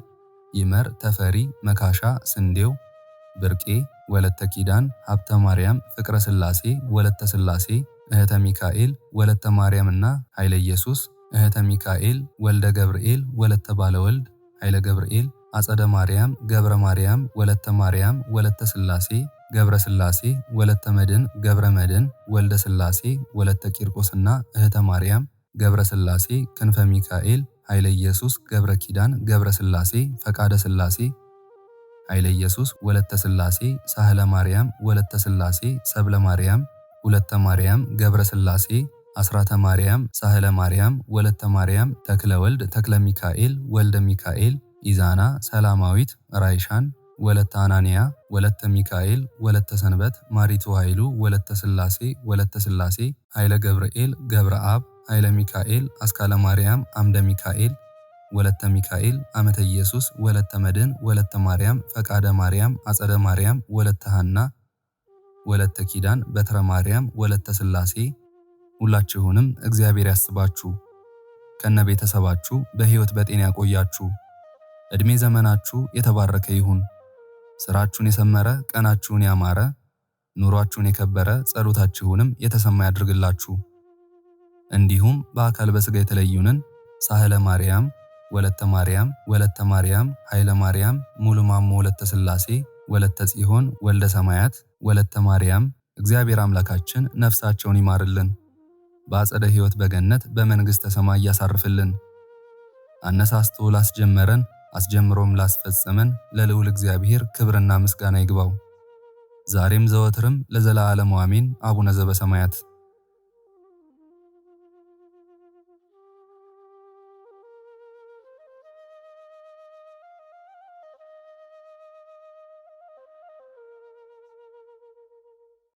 ይመር ተፈሪ መካሻ ስንዴው ብርቄ ወለተ ኪዳን ሀብተ ማርያም ፍቅረ ሥላሴ ወለተ ሥላሴ እህተ ሚካኤል ወለተ ማርያምና ኃይለ ኢየሱስ እህተ ሚካኤል ወልደ ገብርኤል ወለተ ባለወልድ ኃይለ ገብርኤል አጸደ ማርያም ገብረ ማርያም ወለተ ማርያም ወለተ ሥላሴ ገብረ ሥላሴ ወለተ መድን ገብረ መድን ወልደ ሥላሴ ወለተ ቂርቆስና እህተ ማርያም ገብረ ሥላሴ ክንፈ ሚካኤል ኃይለ ኢየሱስ ገብረ ኪዳን ገብረ ሥላሴ ፈቃደ ሥላሴ ኃይለ ኢየሱስ ወለተ ሥላሴ ሳህለ ማርያም ወለተ ሥላሴ ሰብለ ማርያም ወለተ ማርያም ገብረ ሥላሴ አስራተ ማርያም ሳህለ ማርያም ወለተ ማርያም ተክለ ወልድ ተክለ ሚካኤል ወልደ ሚካኤል ኢዛና ሰላማዊት ራይሻን ወለተ አናንያ ወለተ ሚካኤል ወለተ ሰንበት ማሪቱ ኃይሉ ወለተ ሥላሴ ኃይለ ገብርኤል ገብረ አብ ኃይለ ሚካኤል አስካለ ማርያም አምደ ሚካኤል ወለተ ሚካኤል አመተ ኢየሱስ ወለተ መድን ወለተ ማርያም ፈቃደ ማርያም አጸደ ማርያም ወለተ ሐና ወለተ ኪዳን በትረ ማርያም ወለተ ሥላሴ ሁላችሁንም እግዚአብሔር ያስባችሁ ከነ ቤተሰባችሁ በሕይወት በጤና ያቆያችሁ። እድሜ ዘመናችሁ የተባረከ ይሁን። ስራችሁን የሰመረ ቀናችሁን ያማረ ኑሯችሁን የከበረ ጸሎታችሁንም የተሰማ ያድርግላችሁ። እንዲሁም በአካል በሥጋ የተለዩንን ሳህለ ማርያም ወለተ ማርያም ኃይለ ማርያም ሙሉ ማሞ ወለተ ሥላሴ ወለተ ጽዮን ወልደ ሰማያት ወለተ ማርያም እግዚአብሔር አምላካችን ነፍሳቸውን ይማርልን፣ በአጸደ ሕይወት በገነት በመንግሥተ ሰማይ ያሳርፍልን። አነሳስቶ ላስጀመረን አስጀምሮም ላስፈጸመን ለልዑል እግዚአብሔር ክብርና ምስጋና ይግባው ዛሬም ዘወትርም ለዘላለሙ አሜን። አቡነ ዘበሰማያት